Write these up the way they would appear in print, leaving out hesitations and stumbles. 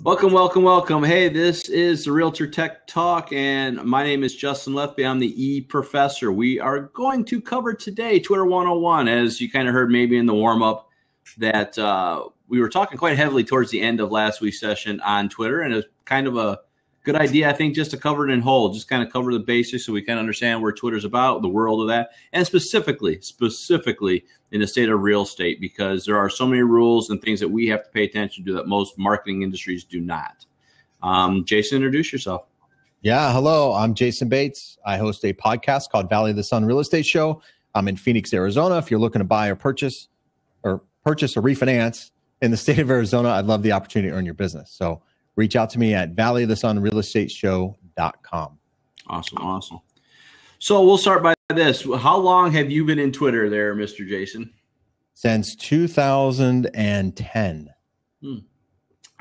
Welcome, welcome, welcome. Hey, this is the Realtor Tech Talk, and my name is Justin Lethby. I'm the E-Professor. We are going to cover today Twitter 101, as you kind of heard maybe in the warm-up that we were talking quite heavily towards the end of last week's session on Twitter, and it's kind of a good idea, I think, just to cover it in whole, just kind of cover the basics so we kind of understand where Twitter's about, the world of that, and specifically in the state of real estate, because there are so many rules and things that we have to pay attention to that most marketing industries do not. Jason, introduce yourself. Yeah, hello. I'm Jason Bates. I host a podcast called Valley of the Sun Real Estate Show. I'm in Phoenix, Arizona. If you're looking to buy or purchase or refinance in the state of Arizona, I'd love the opportunity to earn your business. So reach out to me at valleyofthesunrealestateshow.com. Awesome. So we'll start by this. How long have you been in Twitter there, Mr. Jason? Since 2010.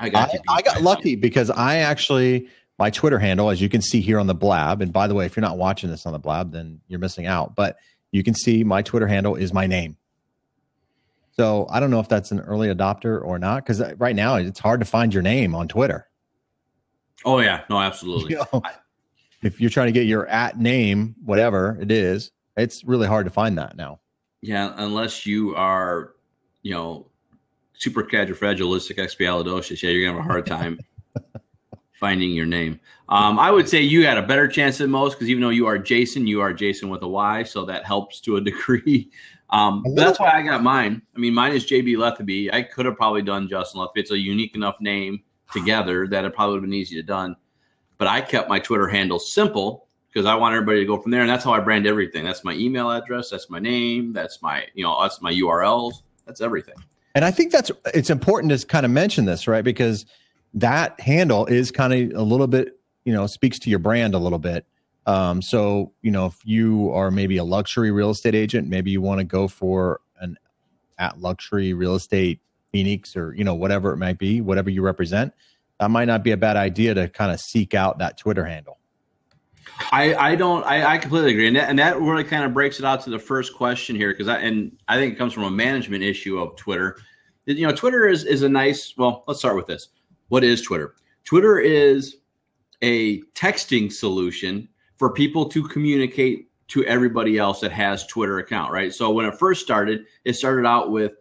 I got lucky because my Twitter handle, as you can see here on the blab, and by the way, if you're not watching this on the blab, then you're missing out. But you can see my Twitter handle is my name. So I don't know if that's an early adopter or not, because right now it's hard to find your name on Twitter. Oh, yeah. No, absolutely. If you're trying to get your @ name, whatever it is, it's really hard to find that now. Yeah, unless you are, supercalifragilisticexpialidocious. Yeah, you're going to have a hard time finding your name. I would say you got a better chance than most because even though you are Jason with a Y, so that helps to a degree. But that's why I got mine. I mean, mine is JB Letheby. I could have probably done Justin Letheby. It's a unique enough name together that it probably would have been easy to done. But I kept my Twitter handle simple because I want everybody to go from there. And that's how I brand everything. That's my email address. That's my name. That's my, that's my URLs. That's everything. And I think it's important to kind of mention this, right? Because that handle is kind of a little bit, speaks to your brand a little bit. So, if you are maybe a luxury real estate agent, maybe you want to go for an at luxury real estate Phoenix or, whatever it might be, whatever you represent, that might not be a bad idea to kind of seek out that Twitter handle. I completely agree. And that really kind of breaks it out to the first question here. I think it comes from a management issue of Twitter. Twitter is a nice, well, let's start with this. What is Twitter? Twitter is a texting solution for people to communicate to everybody else that has Twitter account, right? So when it first started, it started out with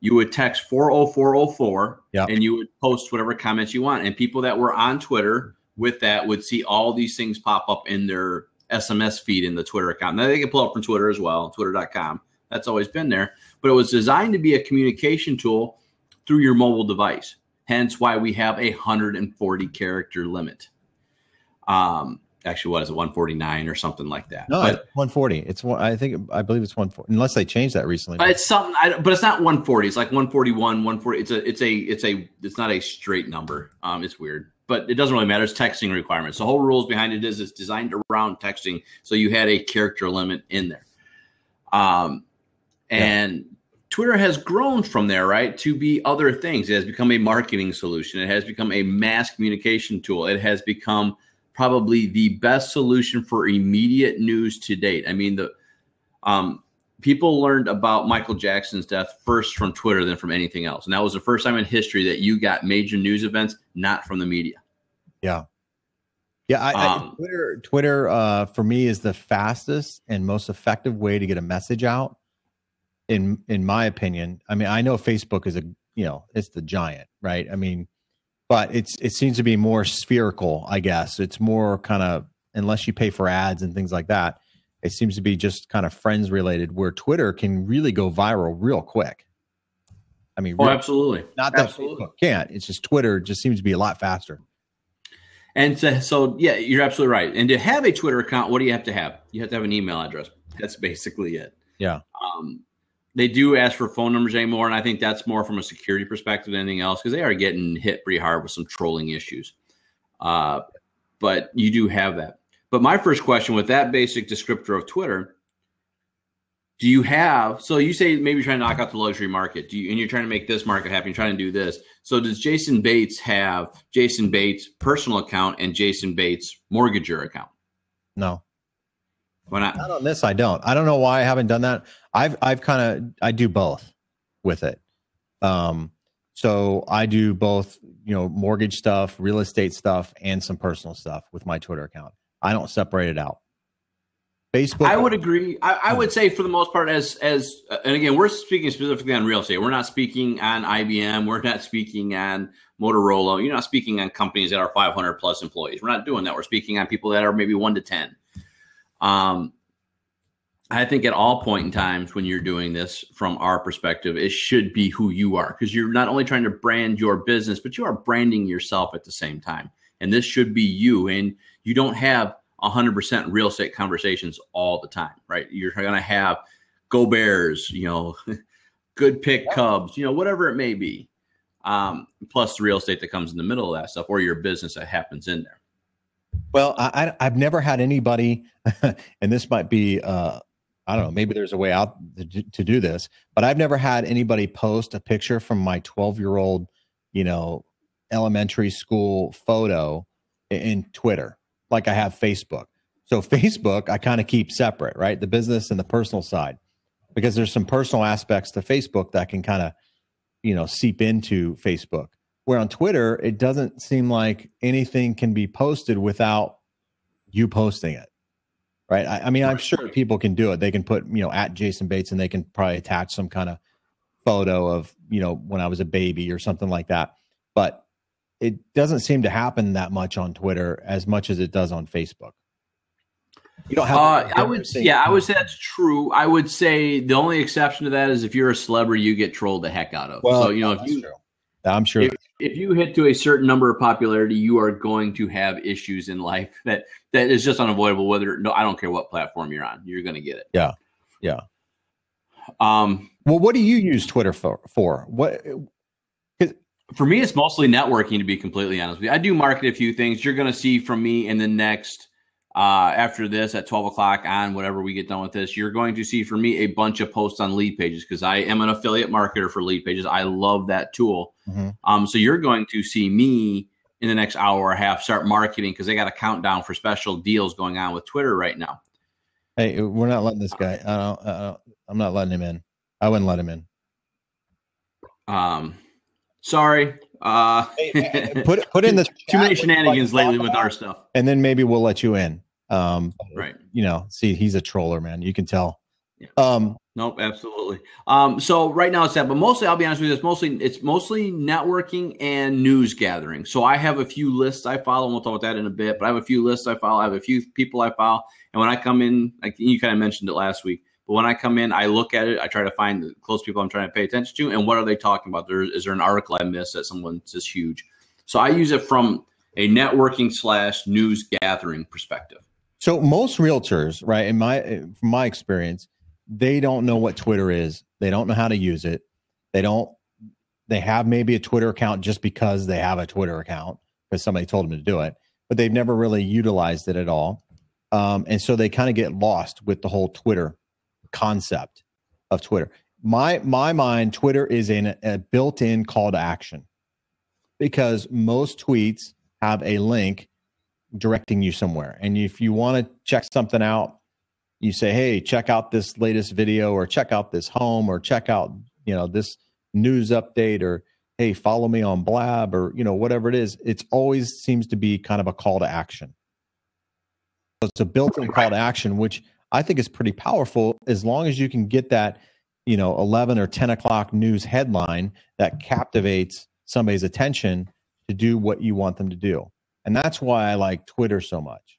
you would text 40404 and you would post whatever comments you want. And people that were on Twitter with that would see all these things pop up in their SMS feed in the Twitter account. Now they can pull up from Twitter as well, twitter.com. That's always been there. But it was designed to be a communication tool through your mobile device. Hence why we have a 140 character limit. Actually, what is it, 149 or something like that? No, it's 140. I believe it's 140, unless they changed that recently. It's something, but it's not 140. It's like 141, 140. It's not a straight number. It's weird, but it doesn't really matter. It's texting requirements. The whole rules behind it is it's designed around texting, so you had a character limit in there. And Twitter has grown from there, right, to be other things. It has become a marketing solution. It has become a mass communication tool. It has become probably the best solution for immediate news to date. I mean, people learned about Michael Jackson's death first from Twitter than from anything else. And that was the first time in history that you got major news events, not from the media. Yeah. Yeah. Twitter for me is the fastest and most effective way to get a message out. In my opinion. I mean, I know Facebook is it's the giant, right? I mean, but it seems to be more spherical, I guess. It's more kind of, unless you pay for ads and things like that, it seems to be just kind of friends related, where Twitter can really go viral real quick. I mean, absolutely. Not that Facebook can't. It's just Twitter just seems to be a lot faster. And so, yeah, you're absolutely right. And to have a Twitter account, what do you have to have? You have to have an email address. That's basically it. Yeah. They do ask for phone numbers anymore, and I think that's more from a security perspective than anything else because they are getting hit pretty hard with some trolling issues. But you do have that. But my first question with that basic descriptor of Twitter, do you have – so you say maybe you're trying to knock out the luxury market, and you're trying to make this market happen. You're trying to do this. So does Jason Bates have Jason Bates personal account and Jason Bates mortgager account? No. Why not? Not on this, I don't. I don't know why I haven't done that. I do both with it. So I do both, mortgage stuff, real estate stuff, and some personal stuff with my Twitter account. I don't separate it out. Facebook. I would agree. I would say for the most part, and again, we're speaking specifically on real estate. We're not speaking on IBM. We're not speaking on Motorola. You're not speaking on companies that are 500 plus employees. We're not doing that. We're speaking on people that are maybe 1 to 10. I think at all point in times when you're doing this, from our perspective, it should be who you are, because you're not only trying to brand your business, but you are branding yourself at the same time. And this should be you. And you don't have 100% real estate conversations all the time, right? You're going to have go Bears, good pick Cubs, whatever it may be. Plus the real estate that comes in the middle of that stuff, or your business that happens in there. Well, I've never had anybody, and this might be, I don't know, maybe there's a way out to do this, but I've never had anybody post a picture from my 12-year-old, elementary school photo in Twitter like I have Facebook. So Facebook, I kind of keep separate, right? The business and the personal side, because there's some personal aspects to Facebook that can kind of, seep into Facebook. Where on Twitter, it doesn't seem like anything can be posted without you posting it, right? I mean, I'm sure people can do it. They can put, at Jason Bates, and they can probably attach some kind of photo of, when I was a baby or something like that. But it doesn't seem to happen that much on Twitter as much as it does on Facebook. You don't have. I would say that's true. I would say the only exception to that is if you're a celebrity, you get trolled the heck out of. Well, so if you, true. I'm sure if you hit to a certain number of popularity, you are going to have issues in life that is just unavoidable. I don't care what platform you're on, you're going to get it. Yeah. Well, what do you use Twitter for? What? For me, it's mostly networking, to be completely honest with you. I do market a few things. You're going to see from me in the next, after this at 12 o'clock on whatever we get done with this, you're going to see from me a bunch of posts on lead pages, because I am an affiliate marketer for lead pages. I love that tool. Mm-hmm. So you're going to see me in the next hour or a half start marketing, because they got a countdown for special deals going on with Twitter right now. Hey, we're not letting this guy. I'm not letting him in. I wouldn't let him in. Sorry. Put in the too many shenanigans lately with our stuff, and then maybe we'll let you in. Right. See, he's a troller, man. You can tell. Yeah. Nope, absolutely. So right now it's that, but mostly, I'll be honest with you, it's mostly networking and news gathering. So I have a few lists I follow, and we'll talk about that in a bit, but I have a few lists I follow. I have a few people I follow. And when I come in, like you kind of mentioned it last week, but when I come in, I look at it, I try to find the close people I'm trying to pay attention to, and what are they talking about? Is there an article I missed that someone says huge? So I use it from a networking / news gathering perspective. So most realtors, right, from my experience, they don't know what Twitter is. They don't know how to use it. They have maybe a Twitter account just because they have a Twitter account because somebody told them to do it, but they've never really utilized it at all. And so they kind of get lost with the whole Twitter concept of Twitter. My mind, Twitter is a built-in call to action, because most tweets have a link directing you somewhere. And if you want to check something out, you say, hey, check out this latest video, or check out this home, or check out, this news update, or hey, follow me on Blab, or, whatever it is. It always seems to be kind of a call to action. So it's a built-in call to action, which I think is pretty powerful, as long as you can get that, 11 or 10 o'clock news headline that captivates somebody's attention to do what you want them to do. And that's why I like Twitter so much,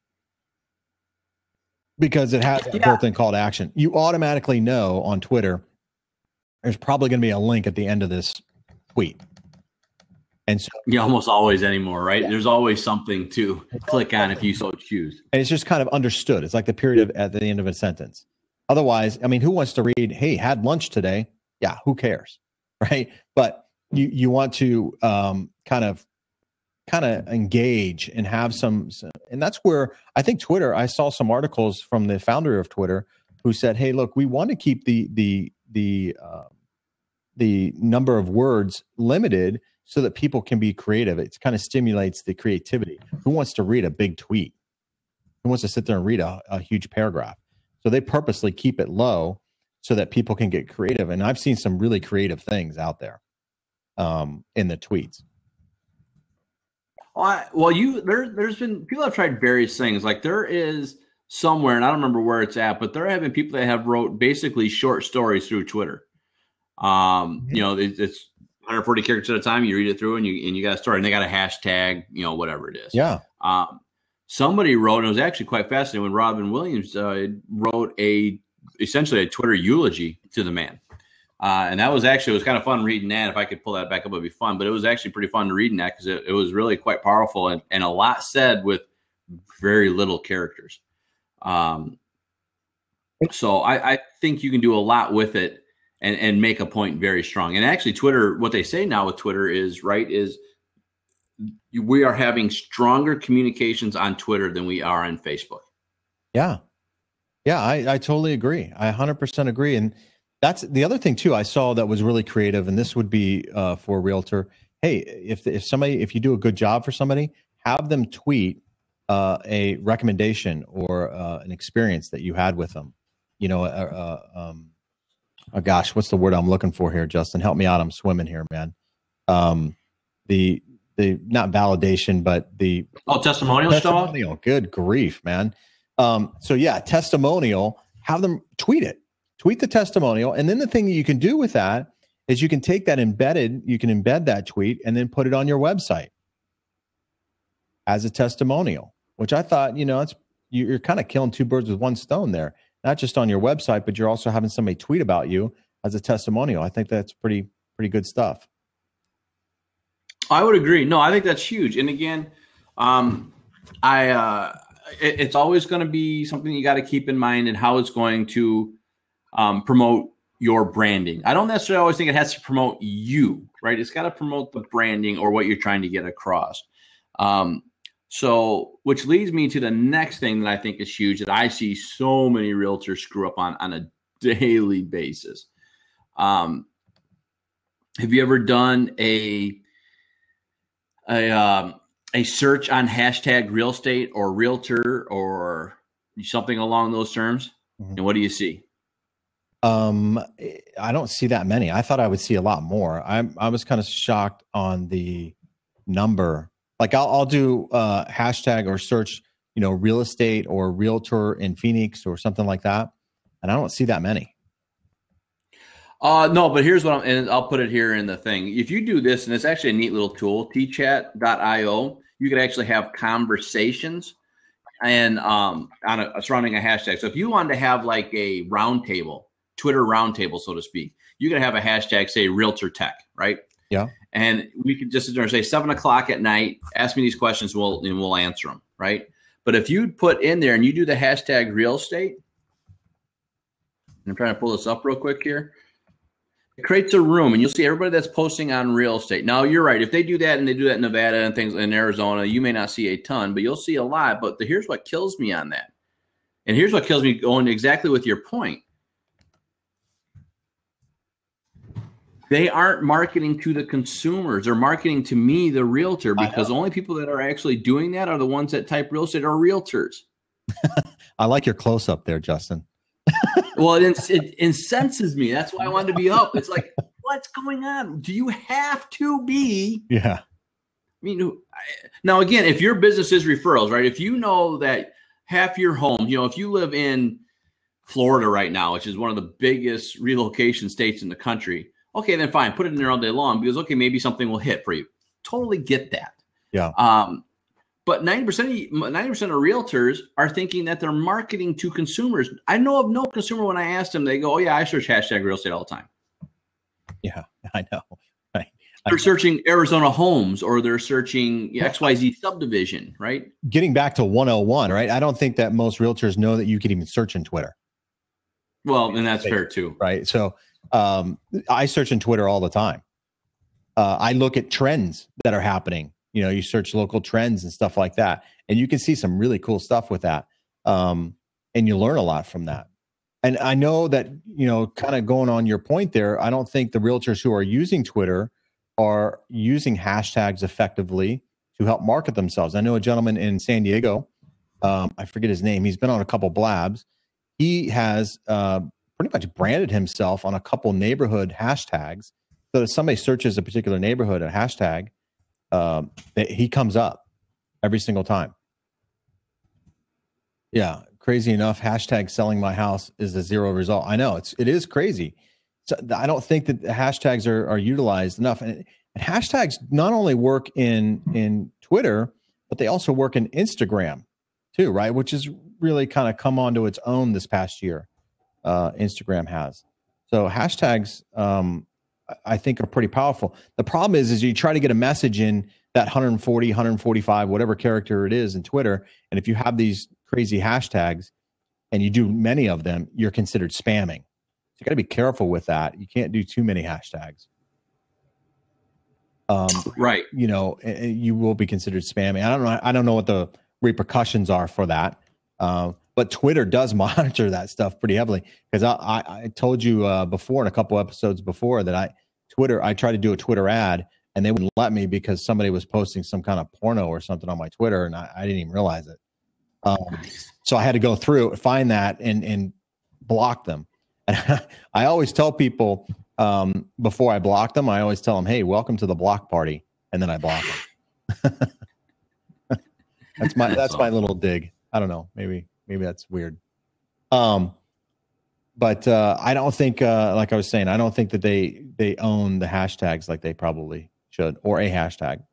because it has a built-in call to action. You automatically know on Twitter, there's probably going to be a link at the end of this tweet. And so, almost always anymore, right? Yeah. There's always something to click on if you so choose. And it's just kind of understood. It's like the period at the end of a sentence. Otherwise, I mean, who wants to read, hey, had lunch today? Yeah, who cares, right? But you want to kind of engage and have some, and that's where I think Twitter, I saw some articles from the founder of Twitter who said, hey, look, we want to keep the number of words limited so that people can be creative. It kind of stimulates the creativity. Who wants to read a big tweet? Who wants to sit there and read a huge paragraph? So they purposely keep it low so that people can get creative. And I've seen some really creative things out there. in the tweets. Well, there's been people have tried various things. Like there is somewhere, and I don't remember where it's at, but there have been people that have wrote basically short stories through Twitter. It's 140 characters at a time. You read it through, and you got a story, and they got a hashtag, whatever it is. Yeah. Somebody wrote, and it was actually quite fascinating when Robin Williams wrote essentially a Twitter eulogy to the man. And it was kind of fun reading that. If I could pull that back up, it'd be fun. But it was actually pretty fun reading that because it was really quite powerful and a lot said with very little characters. So I think you can do a lot with it and make a point very strong. And actually, Twitter, what they say now with Twitter is we are having stronger communications on Twitter than we are on Facebook. Yeah. Yeah, I totally agree. I 100% agree. And that's the other thing too I saw that was really creative, and this would be for a realtor. Hey, if you do a good job for somebody, have them tweet a recommendation or an experience that you had with them. Oh gosh, what's the word I'm looking for here, Justin? Help me out. I'm swimming here, man. The not validation, but the testimonial. Good grief, man. So yeah, testimonial. Have them tweet it. Tweet the testimonial. And then the thing that you can do with that is you can take that you can embed that tweet and then put it on your website as a testimonial, which I thought, you're kind of killing two birds with one stone there, not just on your website, but you're also having somebody tweet about you as a testimonial. I think that's pretty good stuff. I would agree. No, I think that's huge. And again, it's always going to be something you got to keep in mind and how it's going to promote your branding. I don't necessarily always think it has to promote you, right? It's got to promote the branding or what you're trying to get across. So, which leads me to the next thing that I think is huge that I see so many realtors screw up on a daily basis. Have you ever done a search on hashtag real estate or realtor or something along those terms? Mm-hmm. And what do you see? I don't see that many. I thought I would see a lot more. I was kind of shocked on the number. Like I'll do hashtag or search, real estate or realtor in Phoenix or something like that. And I don't see that many. No, but here's and I'll put it here in the thing. If you do this, and it's actually a neat little tool, tchat.io, you can actually have conversations and surrounding a hashtag. So if you wanted to have like a roundtable, Twitter roundtable, so to speak, you can have a hashtag, say realtor tech, right? Yeah. And we could just sit there and say 7:00 at night, ask me these questions, we'll answer them, right? But if you put in there and you do the hashtag real estate, and I'm trying to pull this up real quick here. It creates a room, and you'll see everybody that's posting on real estate. Now, you're right. If they do that, and they do that in Nevada and things in Arizona, you may not see a ton, but you'll see a lot. But here's what kills me on that. And here's what kills me going exactly with your point. They aren't marketing to the consumers. They're marketing to me, the realtor, because the only people that are actually doing that are the ones that type real estate are realtors. I like your close-up there, Justin. Well, it incenses me. That's why I wanted to be up. It's like, what's going on? Do you have to be? Yeah. I mean, now again, if your business is referrals, right? If you know that half your home, if you live in Florida right now, which is one of the biggest relocation states in the country, okay, then fine, put it in there all day long because okay, maybe something will hit for you. Totally get that. Yeah. But 90% of realtors are thinking that they're marketing to consumers. I know of no consumer when I ask them, they go, "Oh yeah, I search hashtag real estate all the time." Yeah, I know. Right. They're searching Arizona homes or they're searching XYZ subdivision, right? Getting back to 101, right? I don't think that most realtors know that you can even search in Twitter. Well, and that's fair too. Right. So I search in Twitter all the time. I look at trends that are happening. You search local trends and stuff like that, and you can see some really cool stuff with that. And you learn a lot from that. And I know that, kind of going on your point there, I don't think the realtors who are using Twitter are using hashtags effectively to help market themselves. I know a gentleman in San Diego, I forget his name. He's been on a couple blabs. He has pretty much branded himself on a couple neighborhood hashtags So if somebody searches a particular neighborhood, a hashtag, he comes up every single time. Yeah, crazy enough, hashtag selling my house is a 0 result. I know it is crazy. So I don't think that the hashtags are utilized enough. And hashtags not only work in Twitter, but they also work in Instagram too, right? Which is really kind of come onto its own this past year. Instagram has. So hashtags, I think, are pretty powerful. The problem is you try to get a message in that 140, 145, whatever character it is in Twitter. And if you have these crazy hashtags and you do many of them, you're considered spamming. So you got to be careful with that. You can't do too many hashtags. Right. You know, you will be considered spamming. I don't know what the repercussions are for that. But Twitter does monitor that stuff pretty heavily, because I told you before in a couple episodes before that I tried to do a Twitter ad and they wouldn't let me because somebody was posting some kind of porno or something on my Twitter and I didn't even realize it. So I had to go through, find that and block them. And I always tell people before I block them, I always tell them, "Hey, welcome to the block party," and then I block them. That's my little dig. I don't know. Maybe that's weird. But I don't think, like I was saying, I don't think that they own the hashtags like they probably should, or a hashtag.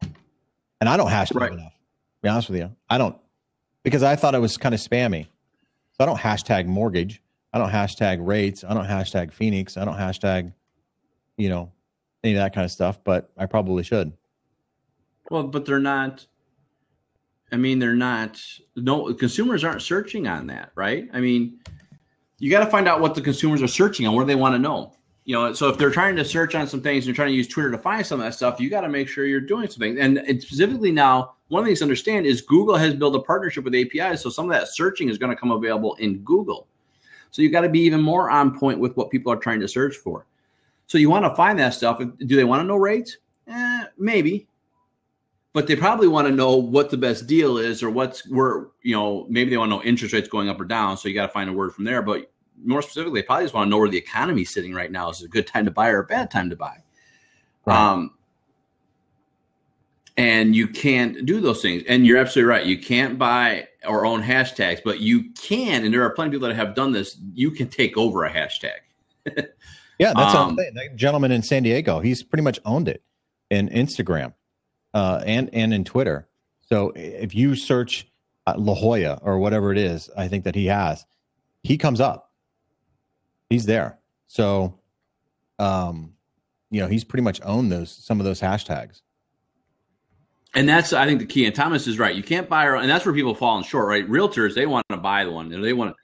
And I don't hashtag enough. To be honest with you, I don't, because I thought it was kind of spammy. So I don't hashtag mortgage. I don't hashtag rates. I don't hashtag Phoenix. I don't hashtag, any of that kind of stuff. But I probably should. Well, but they're not. I mean, they're not. No, consumers aren't searching on that, right? I mean, you got to find out what the consumers are searching on, what do they want to know. So if they're trying to search on some things and you're trying to use Twitter to find some of that stuff, you got to make sure you're doing something. And specifically now, one of the things to understand is Google has built a partnership with APIs, so some of that searching is going to come available in Google. So you got to be even more on point with what people are trying to search for. So you want to find that stuff. Do they want to know rates? Maybe. But they probably want to know what the best deal is, or maybe they want to know interest rates going up or down. So you got to find a word from there. But more specifically, they probably just want to know where the economy is sitting right now. Is it a good time to buy or a bad time to buy? Right. And you can't do those things. And you're absolutely right. You can't buy or own hashtags, but you can. And there are plenty of people that have done this. You can take over a hashtag. Yeah, that's what I'm saying. That gentleman in San Diego, he's pretty much owned it in Instagram. And in Twitter. So if you search La Jolla or whatever it is, I think that he comes up. He's there. So, he's pretty much owned some of those hashtags. And that's, I think, the key. And Thomas is right. You can't buy, and that's where people fall short, right? Realtors, they want to buy the one. They want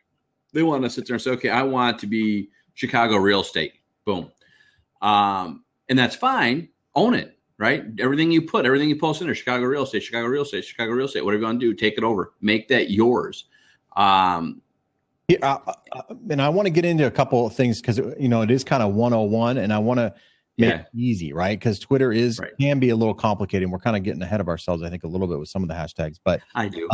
to sit there and say, okay, I want it to be Chicago real estate. Boom. And that's fine. Own it. Right? Everything you post in there, Chicago real estate, Chicago real estate, Chicago real estate, whatever you want to do, take it over, make that yours. And I want to get into a couple of things because, it is kind of 101 and I want to make it easy, right? Because Twitter can be a little complicated. We're kind of getting ahead of ourselves, I think, a little bit with some of the hashtags, but I do.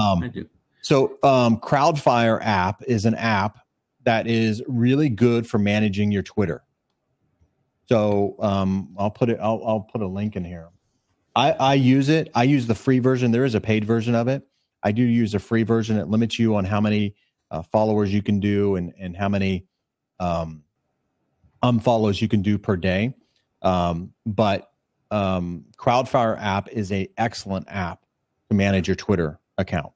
So Crowdfire app is an app that is really good for managing your Twitter. So I'll put a link in here. I use it. I use the free version. There is a paid version of it. I do use a free version. It limits you on how many followers you can do and how many unfollows you can do per day. But Crowdfire app is an excellent app to manage your Twitter account.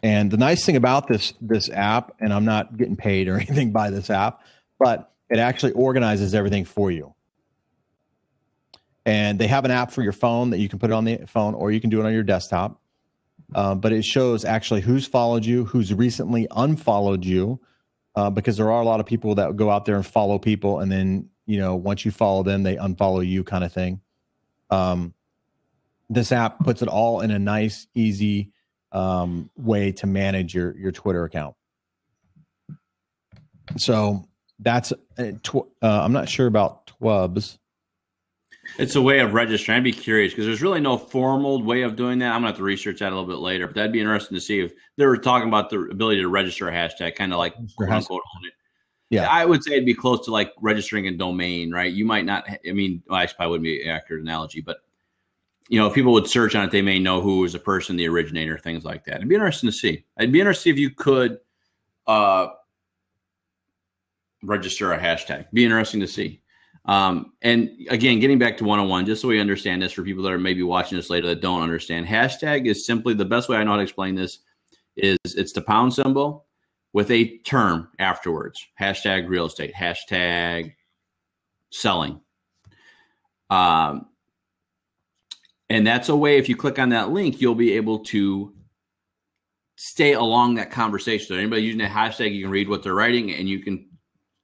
And the nice thing about this app, and I'm not getting paid or anything by this app, but it actually organizes everything for you. And they have an app for your phone that you can put it on the phone, or you can do it on your desktop. But it shows actually who's followed you, who's recently unfollowed you, because there are a lot of people that go out there and follow people. And then, once you follow them, they unfollow you kind of thing. This app puts it all in a nice, easy way to manage your Twitter account. So that's I'm not sure about Twubs. It's a way of registering. I'd be curious because there's really no formal way of doing that. I'm going to have to research that a little bit later, but that'd be interesting to see if they were talking about the ability to register a hashtag, kind of like quote unquote own it. Yeah. I would say it'd be close to like registering a domain, right? You might not, I mean, well, actually probably wouldn't be an accurate analogy, but if people would search on it, they may know who was the person, the originator, things like that. It'd be interesting to see. It'd be interesting if you could register a hashtag. Be interesting to see. And again, getting back to 101, just so we understand this for people that are maybe watching this later that don't understand, hashtag is simply, the best way I know how to explain this is it's the pound symbol with a term afterwards. Hashtag real estate, hashtag selling. And that's a way, if you click on that link, you'll be able to stay along that conversation. So anybody using that hashtag, you can read what they're writing and you can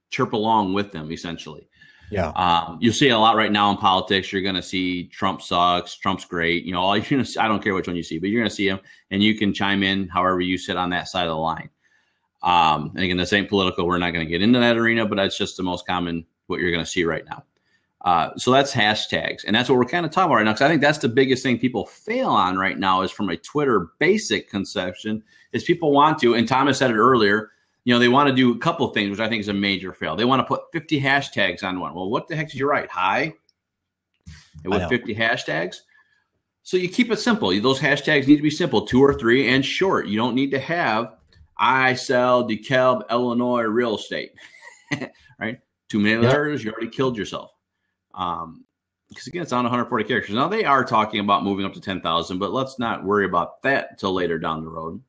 chirp along with them, essentially. Yeah. You'll see a lot right now in politics. You're going to see Trump sucks, Trump's great. All you're going to see, I don't care which one you see, but you're going to see him, and you can chime in however you sit on that side of the line. And again, this ain't political. We're not going to get into that arena, but that's just the most common what you're going to see right now. So that's hashtags, and that's what we're kind of talking about right now, because I think that's the biggest thing people fail on right now is from a Twitter basic conception is people want to, and Thomas said it earlier, they want to do a couple of things, which I think is a major fail. They want to put 50 hashtags on one. Well, what the heck did you write? Hi? With 50 hashtags? So you keep it simple. Those hashtags need to be simple, 2 or 3, and short. You don't need to have, I sell DeKalb, Illinois real estate, right? Too many letters, you already killed yourself. Because again, it's on 140 characters. Now they are talking about moving up to 10,000, but let's not worry about that until later down the road.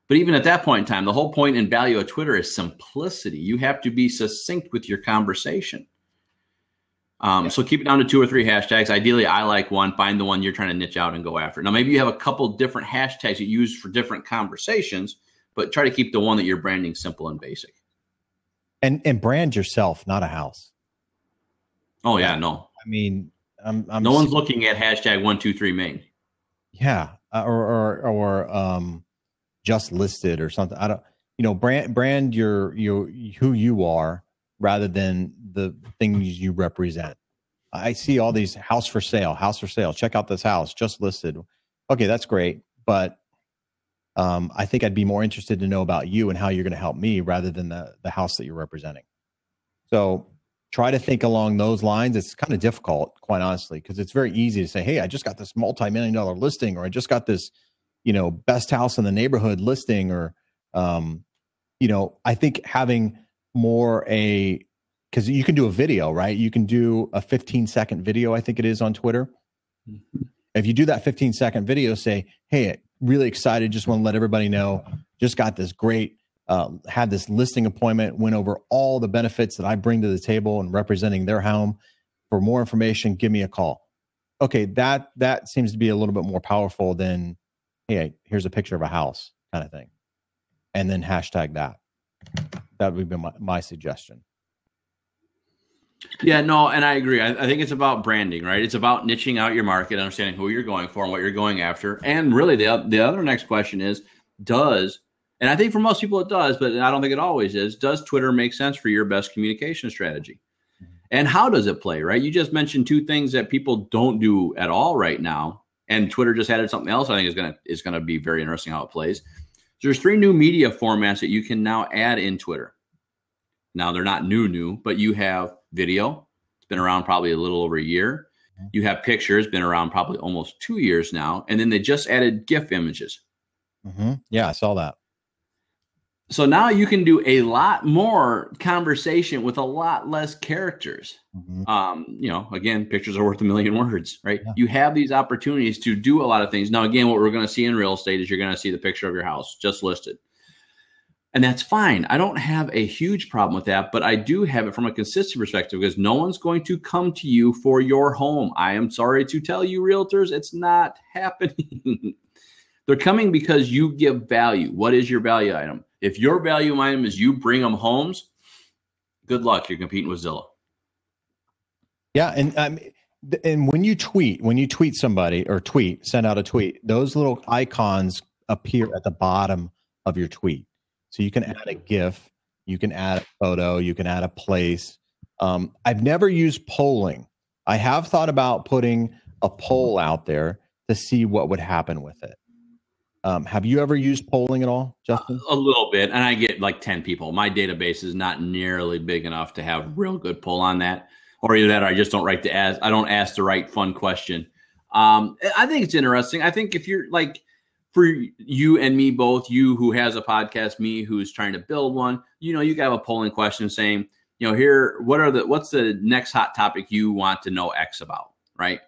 But even at that point in time, the whole point and value of Twitter is simplicity. You have to be succinct with your conversation. So keep it down to 2 or 3 hashtags. Ideally, I like one. Find the one you're trying to niche out and go after. Now, maybe you have a couple different hashtags you use for different conversations, but try to keep the one that you're branding simple and basic. And brand yourself, not a house. Oh, yeah, no. I mean, no one's looking at hashtag 123 main. Yeah, or just listed or something. I don't, brand your who you are rather than the things you represent. I see all these house for sale. Check out this house just listed. Okay, that's great, but I think I'd be more interested to know about you and how you're going to help me rather than the house that you're representing. So try to think along those lines. It's kind of difficult, quite honestly, because it's very easy to say, hey, I just got this multi-million-dollar listing, or I just got this, best house in the neighborhood listing, or, I think having more because you can do a video, right? You can do a 15-second video, I think it is on Twitter. Mm-hmm. If you do that 15-second video, say, hey, really excited, just want to let everybody know, just got this great, had this listing appointment, went over all the benefits that I bring to the table and representing their home. For more information, give me a call. Okay, that seems to be a little bit more powerful than, hey, here's a picture of a house kind of thing. And then hashtag that. That would be my suggestion. Yeah, no, and I agree. I think it's about branding, right? It's about niching out your market, understanding who you're going for and what you're going after. And really, the other next question is, and I think for most people it does, but I don't think it always is, does Twitter make sense for your best communication strategy? And how does it play, right? You just mentioned 2 things that people don't do at all right now. And Twitter just added something else I think is gonna be very interesting how it plays. There's 3 new media formats that you can now add in Twitter. Now, they're not new, but you have video. It's been around probably a little over a year. You have pictures, been around probably almost 2 years now. And then they just added GIF images. Mm-hmm. Yeah, I saw that. So now you can do a lot more conversation with a lot less characters. Mm-hmm. Again, pictures are worth a million words, right? Yeah. You have these opportunities to do a lot of things. Now, again, what we're going to see in real estate is you're going to see the picture of your house just listed. And that's fine. I don't have a huge problem with that, but I do have it from a consistent perspective because no one's going to come to you for your home. I am sorry to tell you, realtors, it's not happening. They're coming because you give value. What is your value item? If your value item is you bring them homes, good luck. You're competing with Zillow. Yeah, and when you tweet somebody or send out a tweet, those little icons appear at the bottom of your tweet. So you can add a GIF, you can add a photo, you can add a place. I've never used polling. I have thought about putting a poll out there to see what would happen with it. Have you ever used polling at all, Justin? A little bit, and I get like 10 people. My database is not nearly big enough to have real good pull on that, or either that, or I just don't write I don't ask the right fun question. I think it's interesting. I think if you're like, for you and me both, you who has a podcast, me who's trying to build one, you know, you got a polling question saying, you know, here, what's the next hot topic you want to know X about, right?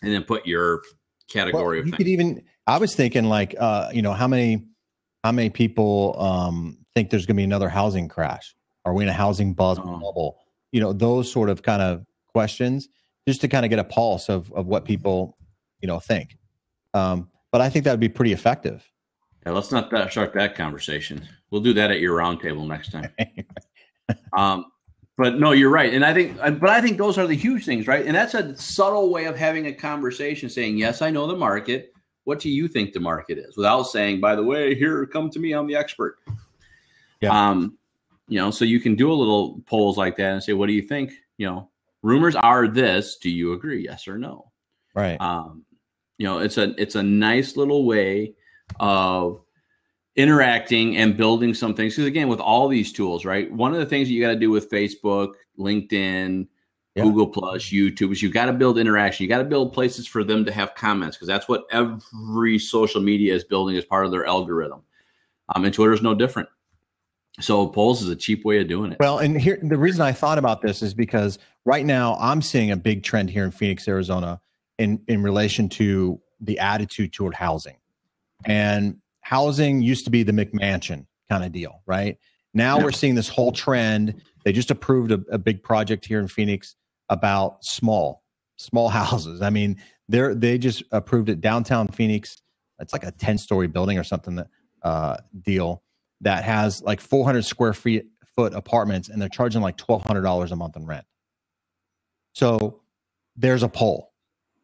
And then put your category of you things. could even, I was thinking like, you know, how many people think there's going to be another housing crash? Are we in a housing bubble? You know, those sort of kind of questions, just to kind of get a pulse of what people, you know, think. But I think that would be pretty effective. Yeah, let's not start that conversation. We'll do that at your roundtable next time. But no, you're right, and I think those are the huge things, right? And that's a subtle way of having a conversation, saying, "Yes, I know the market. What do you think the market is?" Without saying, "By the way, here, come to me. I'm the expert." Yeah. You know, so you can do a little polls like that and say, "What do you think?" You know, rumors are this. Do you agree? Yes or no? Right. You know, it's a nice little way of interacting and building some things. Because again, with all these tools, right? One of the things that you got to do with Facebook, LinkedIn, Google Plus, YouTube is you got to build interaction. You got to build places for them to have comments, because that's what every social media is building as part of their algorithm. And Twitter is no different. So polls is a cheap way of doing it. Well, and here, the reason I thought about this is because right now I'm seeing a big trend here in Phoenix, Arizona, in relation to the attitude toward housing. And housing used to be the McMansion kind of deal, right? Now we're seeing this whole trend. They just approved a big project here in Phoenix about small houses. I mean, they just approved it downtown Phoenix. It's like a 10-story building or something deal that has like 400 square foot apartments, and they're charging like $1,200 a month in rent. So there's a poll.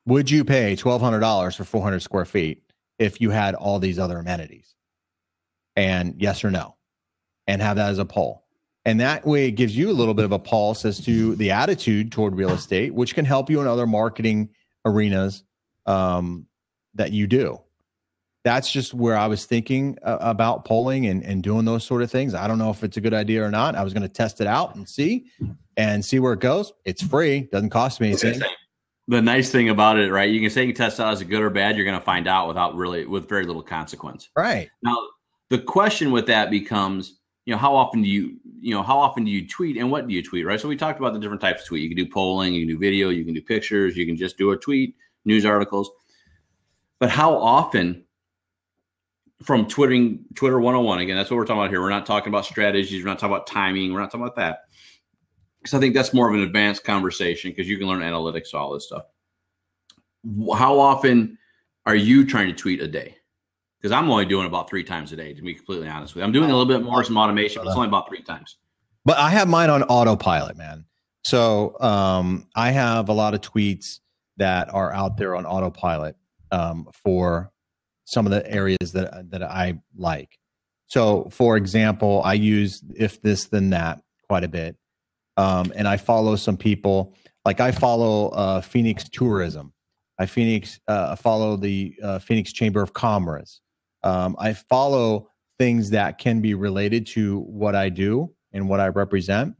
Would you pay $1,200 for 400 square feet if you had all these other amenities? And yes or no, and have that as a poll. And that way it gives you a little bit of a pulse as to the attitude toward real estate, which can help you in other marketing arenas that you do. That's just where I was thinking about polling and doing those sort of things. I don't know if it's a good idea or not. I was going to test it out and see where it goes. It's free. Doesn't cost me anything. The nice thing about it, right? You can say you can test out as a good or bad. You're going to find out with very little consequence. Right. Now, the question with that becomes, how often do you tweet, and what do you tweet, right? So we talked about the different types of tweet. You can do polling, you can do video, you can do pictures, you can just do a tweet, news articles. But how often, from Twitter 101, again, that's what we're talking about here. We're not talking about strategies. We're not talking about timing. We're not talking about that. So I think that's more of an advanced conversation, because you can learn analytics, all this stuff. How often are you trying to tweet a day? Because I'm only doing about 3 times a day, to be completely honest with you. I'm doing a little bit more, some automation, but it's only about 3 times. But I have mine on autopilot, man. So I have a lot of tweets that are out there on autopilot for some of the areas that I like. So, for example, I use if this, then that quite a bit. And I follow some people, like I follow Phoenix Tourism. I follow the Phoenix Chamber of Commerce. I follow things that can be related to what I do and what I represent.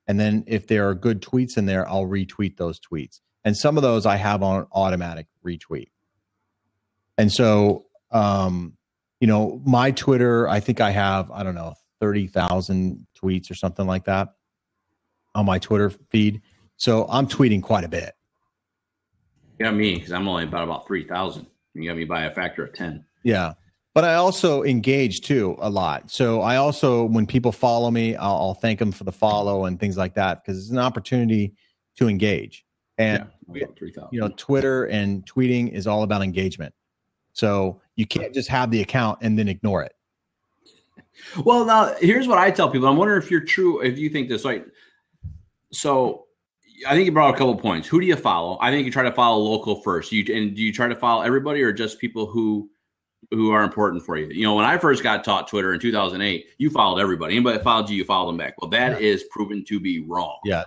And then if there are good tweets in there, I'll retweet those tweets. And some of those I have on automatic retweet. And so, my Twitter, I think I have, 30,000 tweets or something like that on my Twitter feed. So I'm tweeting quite a bit. You got me, because I'm only about 3,000. You got me by a factor of 10. Yeah. But I also engage too a lot. So I also, when people follow me, I'll thank them for the follow and things like that, because it's an opportunity to engage. And Twitter and tweeting is all about engagement. So you can't just have the account and then ignore it. Well, now here's what I tell people. I'm wondering if you think this, right? So I think you brought up a couple of points. Who do you follow? I think you try to follow local first. Do you try to follow everybody, or just people who are important for you? When I first got taught Twitter in 2008, you followed everybody. Anybody that followed you followed them back. Well, that is proven to be wrong. Yeah.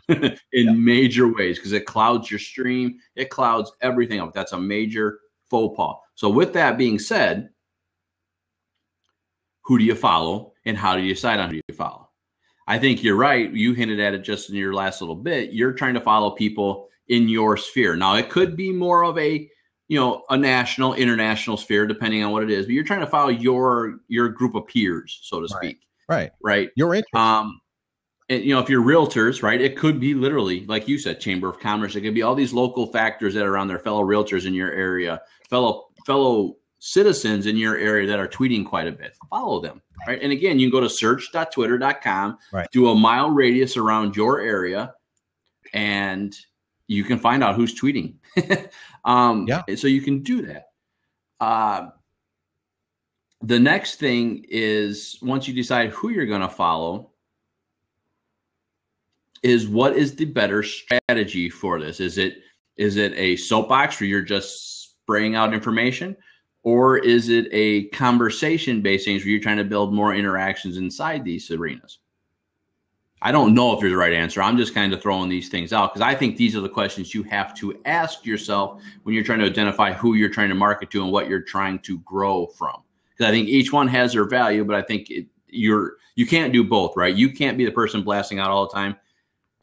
in major ways, because it clouds your stream. It clouds everything up. That's a major faux pas. So with that being said, who do you follow and how do you decide on who you follow? I think you're right. You hinted at it just in your last little bit. You're trying to follow people in your sphere. Now, it could be more of a, a national, international sphere, depending on what it is, but you're trying to follow your group of peers, so to speak. Right. Your interest. And, if you're realtors, right, it could be literally, like you said, Chamber of Commerce. It could be all these local factors that are around their fellow realtors in your area, fellow citizens in your area that are tweeting quite a bit. Follow them, right? And again, you can go to search.twitter.com, do a mile radius around your area, and you can find out who's tweeting. So you can do that. The next thing is, once you decide who you're going to follow, is what is the better strategy for this? Is it a soapbox where you're just spraying out information, or is it a conversation-based thing where you're trying to build more interactions inside these arenas? I don't know if there's the right answer. I'm just kind of throwing these things out because I think these are the questions you have to ask yourself when you're trying to identify who you're trying to market to and what you're trying to grow from. Because I think each one has their value, but I think you can't do both, right? You can't be the person blasting out all the time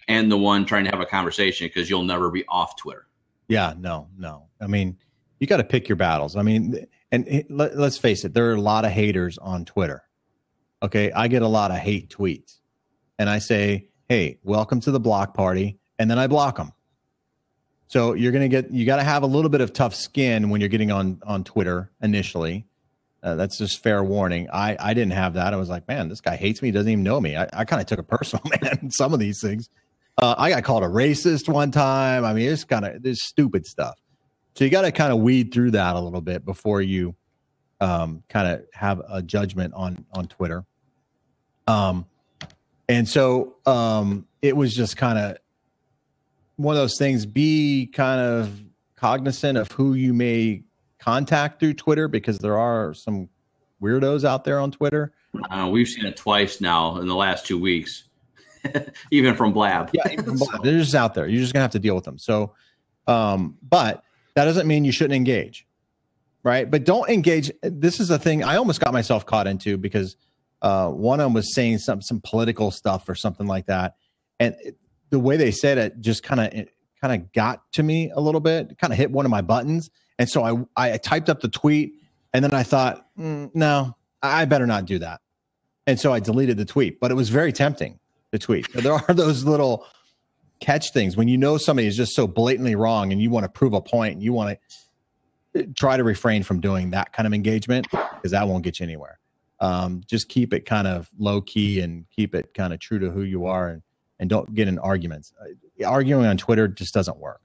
and the one trying to have a conversation, because you'll never be off Twitter. Yeah, no. I mean, you got to pick your battles. I mean, and let's face it, there are a lot of haters on Twitter. Okay, I get a lot of hate tweets. And I say, hey, welcome to the block party. And then I block them. So you got to have a little bit of tough skin when you're getting on Twitter initially. That's just fair warning. I didn't have that. I was like, man, this guy hates me. He doesn't even know me. I kind of took it personal, man, some of these things. I got called a racist one time. I mean, there's stupid stuff. So you got to kind of weed through that a little bit before you kind of have a judgment on Twitter. And so it was just kind of one of those things. Be kind of cognizant of who you may contact through Twitter, because there are some weirdos out there on Twitter. We've seen it twice now in the last 2 weeks, even from Blab. Yeah, even from Blab. They're just out there. You're just going to have to deal with them. So, but that doesn't mean you shouldn't engage, right? But don't engage. This is a thing I almost got myself caught into, because one of them was saying some political stuff or something like that. And the way they said it just kind of got to me a little bit, kind of hit one of my buttons. And so I typed up the tweet, and then I thought, no, I better not do that. And so I deleted the tweet, but it was very tempting to tweet. So there are those little catch things when you know somebody is just so blatantly wrong and you want to prove a point, and you want to try to refrain from doing that kind of engagement, because that won't get you anywhere. Just keep it kind of low key and keep it kind of true to who you are, and don't get in arguments. Arguing on Twitter just doesn't work.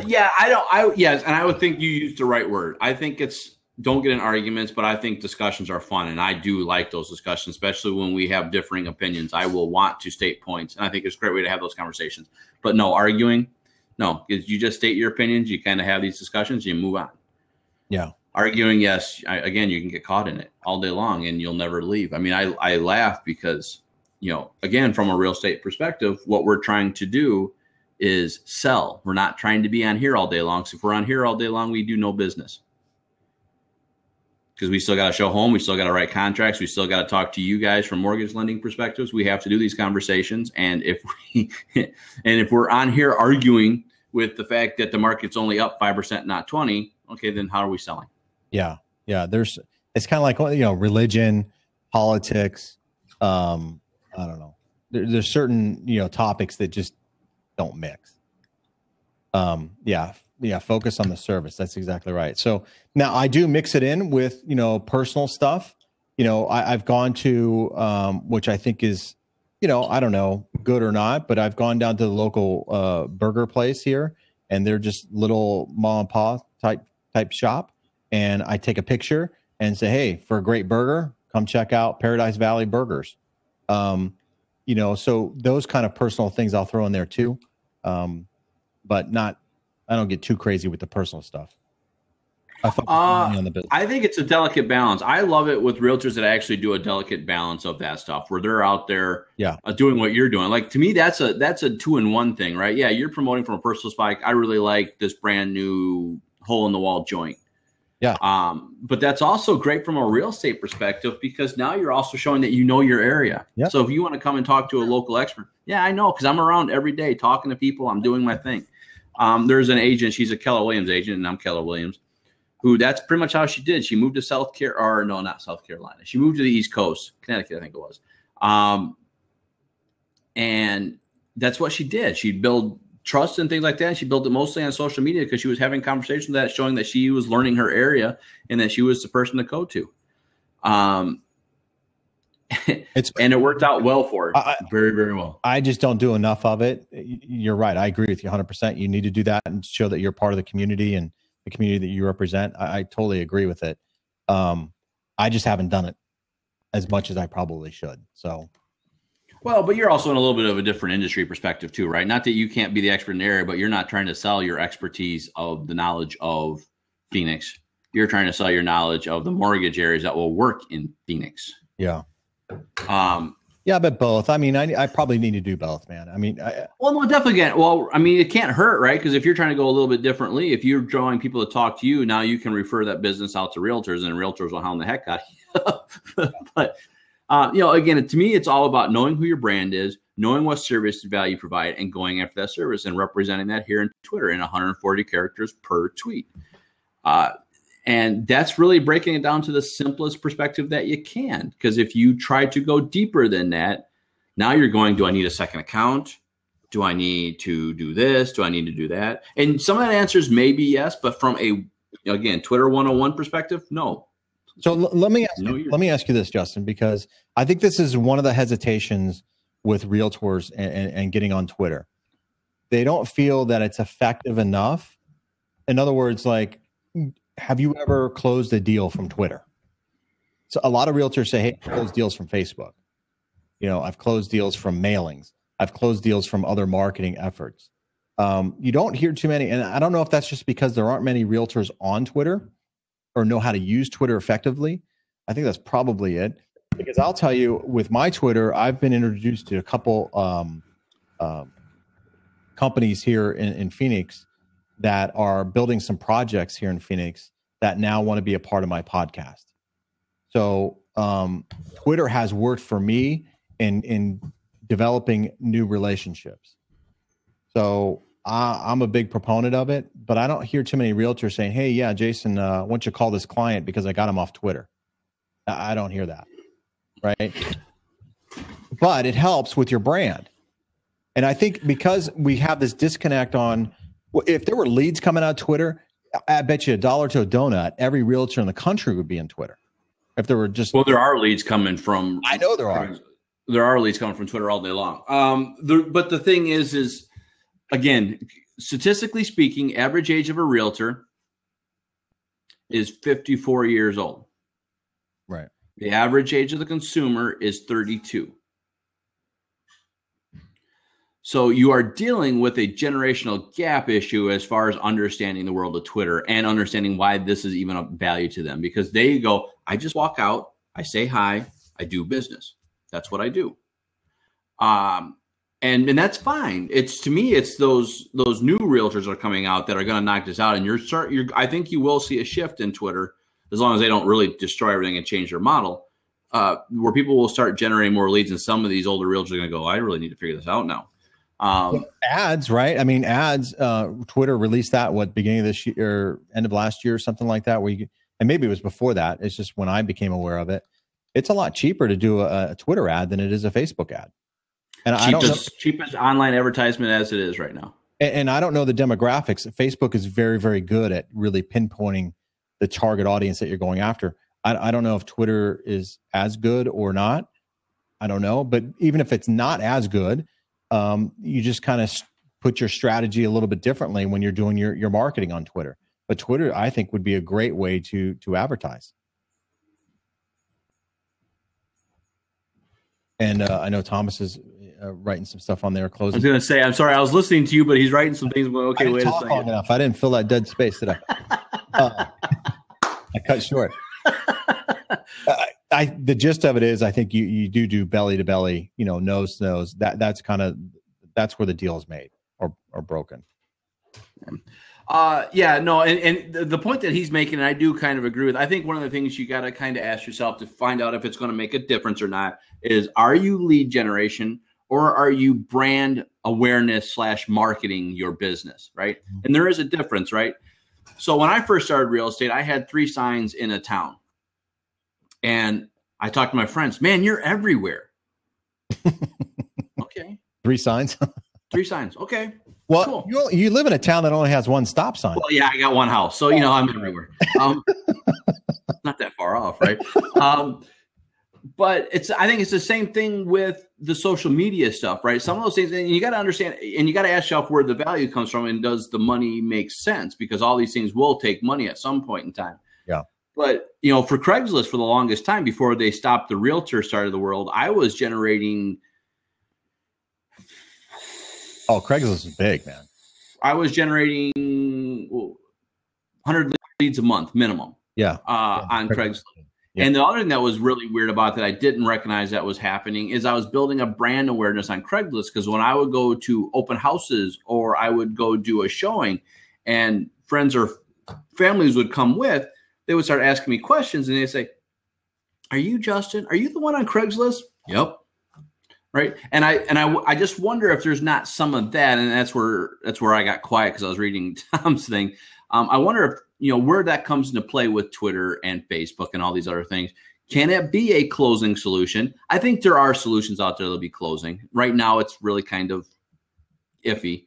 Yes. And I would think you used the right word. I think it's don't get in arguments, but I think discussions are fun. And I do like those discussions, especially when we have differing opinions. I will want to state points. And I think it's a great way to have those conversations, but no arguing. No, because you just state your opinions. You kind of have these discussions, you move on. Yeah. Arguing, yes. Again, you can get caught in it all day long and you'll never leave. I mean, I laugh because, again, from a real estate perspective, what we're trying to do is sell. We're not trying to be on here all day long. So if we're on here all day long, we do no business, because we still got to show home. We still got to write contracts. We still got to talk to you guys from mortgage lending perspectives. We have to do these conversations. And if we're on here arguing with the fact that the market's only up 5%, not 20, okay, then how are we selling? Yeah. It's kind of like, religion, politics. I don't know. There's certain, topics that just don't mix. Focus on the service. That's exactly right. So now I do mix it in with, personal stuff. I've gone to, which I think is, I don't know, good or not, but I've gone down to the local burger place here, and they're just little mom and pop type shop. And I take a picture and say, hey, for a great burger, come check out Paradise Valley Burgers. So those kind of personal things I'll throw in there too. But I don't get too crazy with the personal stuff. I think it's a delicate balance. I love it with realtors that actually do a delicate balance of that stuff, where they're out there doing what you're doing. Like, to me, that's a 2-in-1 thing, right? Yeah, you're promoting from a personal spike. I really like this brand new hole in the wall joint. Yeah. But that's also great from a real estate perspective, because now you're also showing that you know your area. Yep. So if you want to come and talk to a local expert, yeah, I know, because I'm around every day talking to people. I'm doing my thing. There's an agent. She's a Keller Williams agent, and I'm Keller Williams, who that's pretty much how she did. She moved to not South Carolina. She moved to the East Coast, Connecticut, I think it was. And that's what she did. She'd build trust and things like that. And she built it mostly on social media, because she was having conversations that showing that she was learning her area and that she was the person to go to. And it worked out well for her. Very, very well. I just don't do enough of it. You're right. I agree with you 100%. You need to do that and show that you're part of the community and the community that you represent. I totally agree with it. I just haven't done it as much as I probably should. So. Well, but you're also in a little bit of a different industry perspective too, right? Not that you can't be the expert in the area, but you're not trying to sell your expertise of the knowledge of Phoenix. You're trying to sell your knowledge of the mortgage areas that will work in Phoenix. Yeah. Yeah, but both. I mean, I probably need to do both, man. I mean, well, no, definitely can't. Well, I mean, it can't hurt, right? Because if you're trying to go a little bit differently, if you're drawing people to talk to you, now you can refer that business out to realtors, and realtors will hound the heck out of you. But again, to me, it's all about knowing who your brand is, knowing what service value you provide, and going after that service and representing that here in Twitter in 140 characters per tweet. And that's really breaking it down to the simplest perspective that you can. Because if you try to go deeper than that, now you're going, do I need a second account? Do I need to do this? Do I need to do that? And some of that answers may be yes, but from again, Twitter 101 perspective, no. So let me ask you this, Justin, because I think this is one of the hesitations with realtors and getting on Twitter. They don't feel that it's effective enough. In other words, like, have you ever closed a deal from Twitter? So a lot of realtors say, hey, I close deals from Facebook. I've closed deals from mailings. I've closed deals from other marketing efforts. You don't hear too many. And I don't know if that's just because there aren't many realtors on Twitter or know how to use Twitter effectively. I think that's probably it. Because I'll tell you, with my Twitter, I've been introduced to a couple companies here in Phoenix that are building some projects here in Phoenix that now want to be a part of my podcast. So Twitter has worked for me in developing new relationships. So I'm a big proponent of it, but I don't hear too many realtors saying, hey, yeah, Jason, why don't you call this client because I got him off Twitter. I don't hear that, right? But it helps with your brand. And I think because we have this disconnect on, if there were leads coming out of Twitter, I bet you $1 to a donut, every realtor in the country would be in Twitter. If there were just... Well, there are leads coming from... I know there are. There are leads coming from Twitter all day long. But the thing is, again, statistically speaking, average age of a realtor is 54 years old. Right. The average age of the consumer is 32. So you are dealing with a generational gap issue as far as understanding the world of Twitter and understanding why this is even of value to them, because they go, I just walk out, I say hi, I do business. That's what I do. And that's fine. To me, it's those new realtors are coming out that are going to knock this out. And I think you will see a shift in Twitter, as long as they don't really destroy everything and change their model, where people will start generating more leads. And some of these older realtors are going to go, I really need to figure this out now. Ads, right? I mean, ads, Twitter released that, beginning of this year, end of last year, something like that, and maybe it was before that. It's just when I became aware of it. It's a lot cheaper to do a Twitter ad than it is a Facebook ad. And cheapest online advertisement as it is right now. And I don't know the demographics. Facebook is very, very good at really pinpointing the target audience that you're going after. I don't know if Twitter is as good or not. I don't know. But even if it's not as good, you just kind of put your strategy a little bit differently when you're doing your marketing on Twitter. But Twitter, I think, would be a great way to advertise. And I know Thomas is writing some stuff on there. Closing. I was going to say, I'm sorry, I was listening to you, but he's writing some things. Okay, wait a second. Long enough. I didn't fill that dead space, did I? I cut short. The gist of it is, I think you do belly to belly, nose to nose. That's where the deal is made or broken. Yeah, no, and the point that he's making, and I do kind of agree with. I think one of the things you got to kind of ask yourself to find out if it's going to make a difference or not is: are you lead generation or are you brand awareness / marketing your business, right? And there is a difference, right? So when I first started real estate, I had 3 signs in a town, and I talked to my friends. Man, you're everywhere. Okay, 3 signs. 3 signs. Okay. Well, cool. you live in a town that only has 1 stop sign. Well, yeah, I got 1 house, so I'm everywhere. Not that far off, right? But I think it's the same thing with the social media stuff, right? Some of those things, and you got to understand, and you got to ask yourself where the value comes from, and does the money make sense? Because all these things will take money at some point in time. Yeah. But for Craigslist, for the longest time before they stopped the realtor side of the world, I was generating. Oh, Craigslist is big, man. I was generating 100 leads a month minimum. Yeah. On Craigslist. Yeah. And the other thing that was really weird about that I didn't recognize that was happening is I was building a brand awareness on Craigslist, because when I would go to open houses or I would go do a showing and friends or families would come with, they would start asking me questions and they'd say, "Are you Justin? Are you the one on Craigslist?" Yep. Right. And I just wonder if there's not some of that. And that's where I got quiet, because I was reading Tom's thing. I wonder if, where that comes into play with Twitter and Facebook and all these other things. Can it be a closing solution? I think there are solutions out there that'll be closing. Right now, it's really kind of iffy.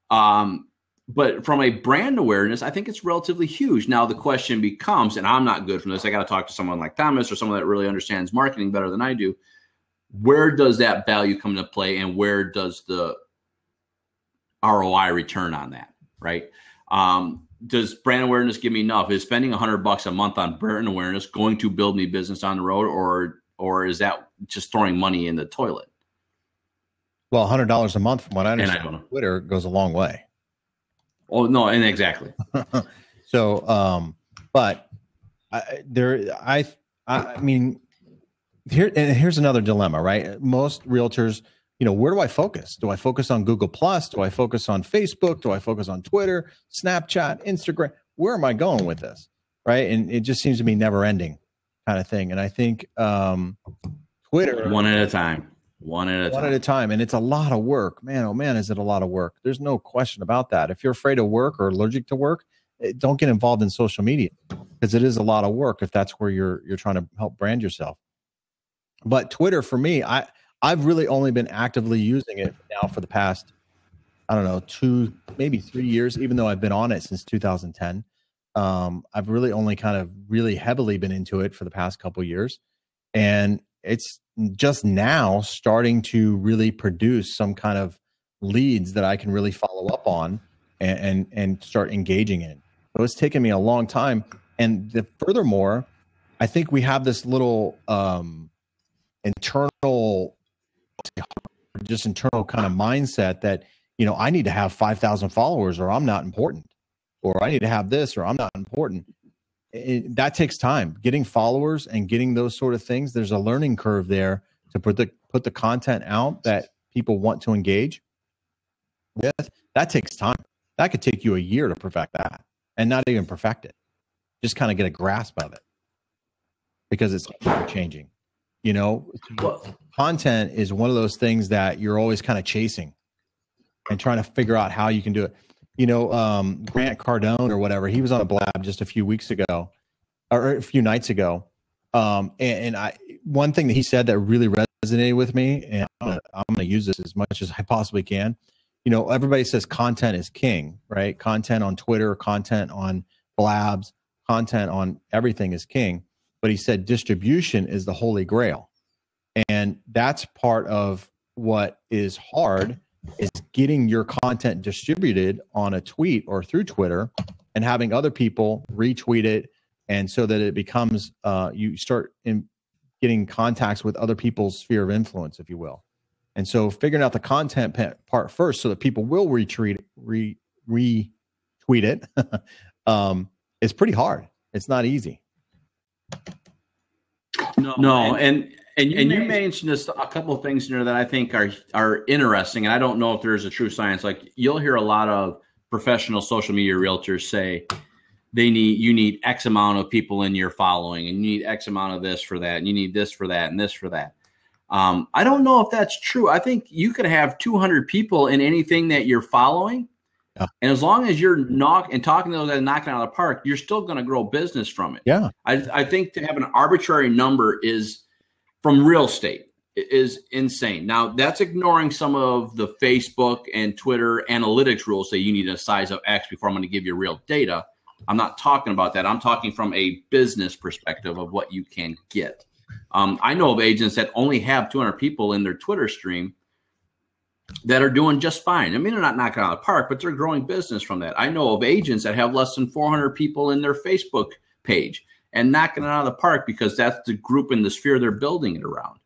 But from a brand awareness, I think it's relatively huge. Now, the question becomes, and I'm not good from this, I got to talk to someone like Thomas or someone that really understands marketing better than I do. Where does that value come into play, and where does the ROI return on that, right? Does brand awareness give me enough? Is spending $100 a month on brand awareness going to build me business on the road, or is that just throwing money in the toilet? Well, $100 a month, from what I understand, on Twitter goes a long way. Oh no, and exactly. So, but I mean, here's another dilemma, right? Most realtors, where do I focus? Do I focus on Google Plus? Do I focus on Facebook? Do I focus on Twitter, Snapchat, Instagram? Where am I going with this? Right. And it just seems to be never ending kind of thing. And I think Twitter. One at a time. And it's a lot of work, man. Oh man, is it a lot of work? There's no question about that. If you're afraid of work or allergic to work, don't get involved in social media, because it is a lot of work if that's where you're trying to help brand yourself. But Twitter, for me, I've really only been actively using it now for the past, I don't know, 2, maybe 3 years, even though I've been on it since 2010. I've really only kind of really heavily been into it for the past couple of years. And it's just now starting to really produce some kind of leads that I can really follow up on and start engaging in. So it's taken me a long time. And furthermore, I think we have this little internal kind of mindset that, I need to have 5,000 followers or I'm not important, or I need to have this or I'm not important. That takes time. Getting followers and getting those sort of things, there's a learning curve there to put the content out that people want to engage with. That takes time. That could take you a year to perfect that, and not even perfect it. Just kind of get a grasp of it, because it's changing. Content is one of those things that you're always kind of chasing and trying to figure out how you can do it. Grant Cardone or whatever, he was on a blab just a few weeks ago or a few nights ago. And one thing that he said that really resonated with me, and I'm going to use this as much as I possibly can. Everybody says content is king, right? Content on Twitter, content on blabs, content on everything is king. But he said distribution is the holy grail. And that's part of what is hard, is getting your content distributed on a tweet or through Twitter and having other people retweet it. And so that it becomes, you start getting contacts with other people's sphere of influence, if you will. And so figuring out the content part first so that people will retweet it is pretty hard. It's not easy. No. And you mentioned just a couple of things in there that I think are interesting. And I don't know if there's a true science. Like, you'll hear a lot of professional social media realtors say you need X amount of people in your following, and you need X amount of this for that, and you need this for that, and this for that. I don't know if that's true. I think you could have 200 people in anything that you're following. Yeah. And as long as you're talking to those that knocking out of the park, you're still going to grow business from it. Yeah. I think to have an arbitrary number is from real estate is insane. Now that's ignoring some of the Facebook and Twitter analytics rules that you need a size of X before I'm going to give you real data. I'm not talking about that. I'm talking from a business perspective of what you can get. I know of agents that only have 200 people in their Twitter stream that are doing just fine. I mean, they're not knocking out of the park, but they're growing business from that. I know of agents that have less than 400 people in their Facebook page and knocking it out of the park because that's the group in the sphere they're building it around.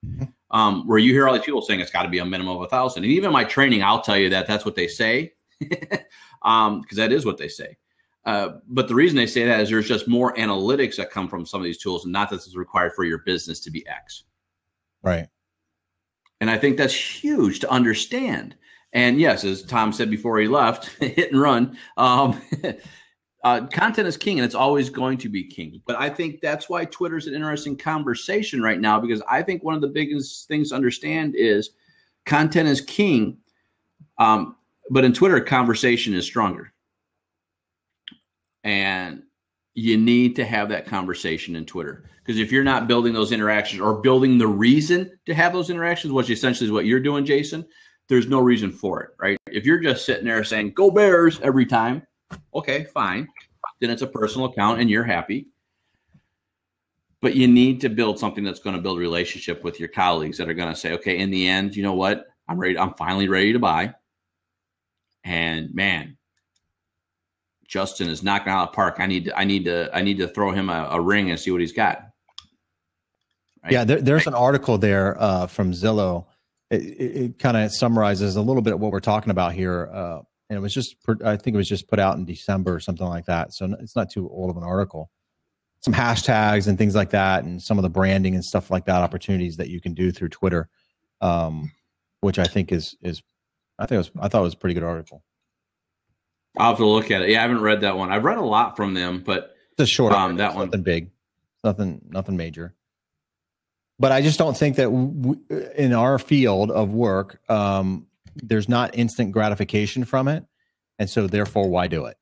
Where you hear all these people saying it's got to be a minimum of 1,000. And even my training, I'll tell you that that's what they say because that is what they say. But the reason they say that is there's just more analytics that come from some of these tools, and not that this is required for your business to be X. Right. And I think that's huge to understand. And yes, as Tom said before he left, hit and run. Content is king, and it's always going to be king. But I think that's why Twitter is an interesting conversation right now, because I think one of the biggest things to understand is content is king. But in Twitter, conversation is stronger. And you need to have that conversation in Twitter, because if you're not building those interactions or building the reason to have those interactions, which essentially is what you're doing, Jason, there's no reason for it, right? If you're just sitting there saying, go Bears every time, okay, fine. Then it's a personal account and you're happy. But you need to build something that's going to build a relationship with your colleagues that are going to say, okay, in the end, you know what? I'm finally ready to buy. And man, Justin is knocking out of the park. I need to throw him a ring and see what he's got. Right? Yeah, there's an article there from Zillow. It kind of summarizes a little bit of what we're talking about here. And it was I think it was just put out in December or something like that. So it's not too old of an article. Some hashtags and things like that, and some of the branding and stuff like that, opportunities that you can do through Twitter, which I think I thought it was a pretty good article. I'll have to look at it. Yeah, I haven't read that one. I've read a lot from them, but it's a short. That one, nothing big, nothing major. But I just don't think that in our field of work, there's not instant gratification from it, and so therefore, why do it?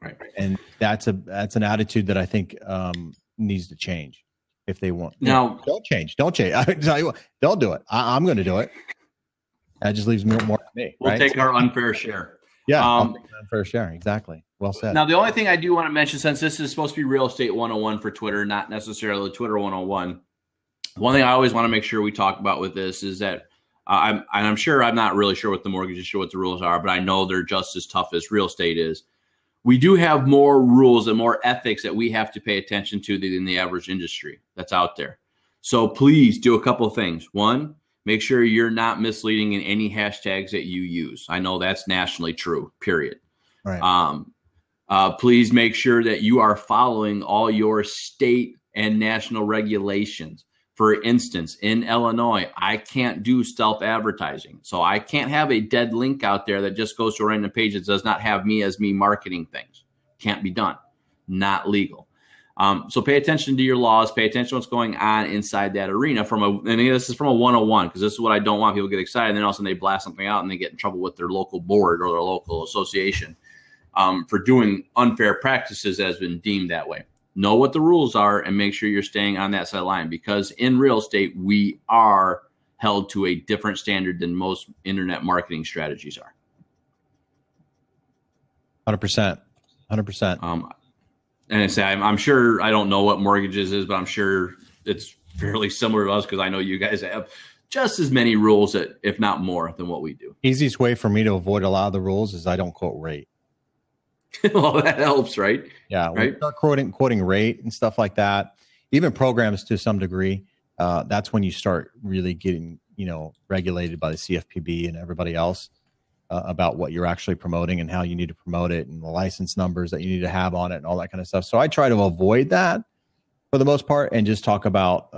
Right. And that's an attitude that I think needs to change if they want. Now, don't change. I tell you what, don't do it. I'm going to do it. That just leaves more to me. We'll take our unfair share. Yeah, unfair share. Exactly. Well said. Now, the only thing I do want to mention, since this is supposed to be real estate 101 for Twitter, not necessarily Twitter 101, one thing I always want to make sure we talk about with this is that I'm not really sure what the mortgage is, sure what the rules are, but I know they're just as tough as real estate is. We do have more rules and more ethics that we have to pay attention to than the average industry that's out there. So please do a couple of things. One, make sure you're not misleading in any hashtags that you use. I know that's nationally true, period. Right. Please make sure that you are following all your state and national regulations. For instance, in Illinois, I can't do stealth advertising. So I can't have a dead link out there that just goes to a random page that does not have me as me marketing things. Can't be done. Not legal. So pay attention to your laws. Pay attention to what's going on inside that arena. And this is from a 101, because this is what I don't want people to get excited. And then all of a sudden they blast something out and they get in trouble with their local board or their local association for doing unfair practices that has been deemed that way. Know what the rules are and make sure you're staying on that side line, because in real estate, we are held to a different standard than most internet marketing strategies are. 100%. And I say, I'm sure, I don't know what mortgages is, but I'm sure it's fairly similar to us, because I know you guys have just as many rules, if not more, than what we do. Easiest way for me to avoid a lot of the rules is I don't quote rate. Well, that helps, right? Yeah, right. Start quoting rate and stuff like that. Even programs to some degree. That's when you start really getting regulated by the CFPB and everybody else about what you're actually promoting and how you need to promote it and the license numbers that you need to have on it and all that kind of stuff. So I try to avoid that for the most part and just talk about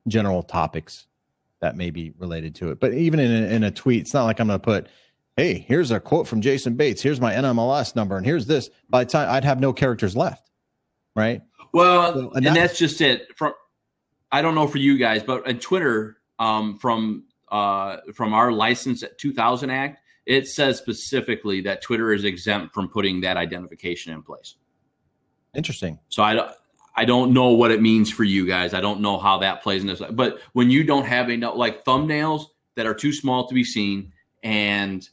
general topics that may be related to it. But even in a tweet, it's not like I'm going to put hey, here's a quote from Jason Bates. Here's my NMLS number. And here's this. By the time I'd have no characters left. Right. Well, so, and that's just it. I don't know for you guys, but on Twitter, from our license at 2000 Act, it says specifically that Twitter is exempt from putting that identification in place. Interesting. So I don't know what it means for you guys. I don't know how that plays in this. But when you don't have like thumbnails that are too small to be seen, and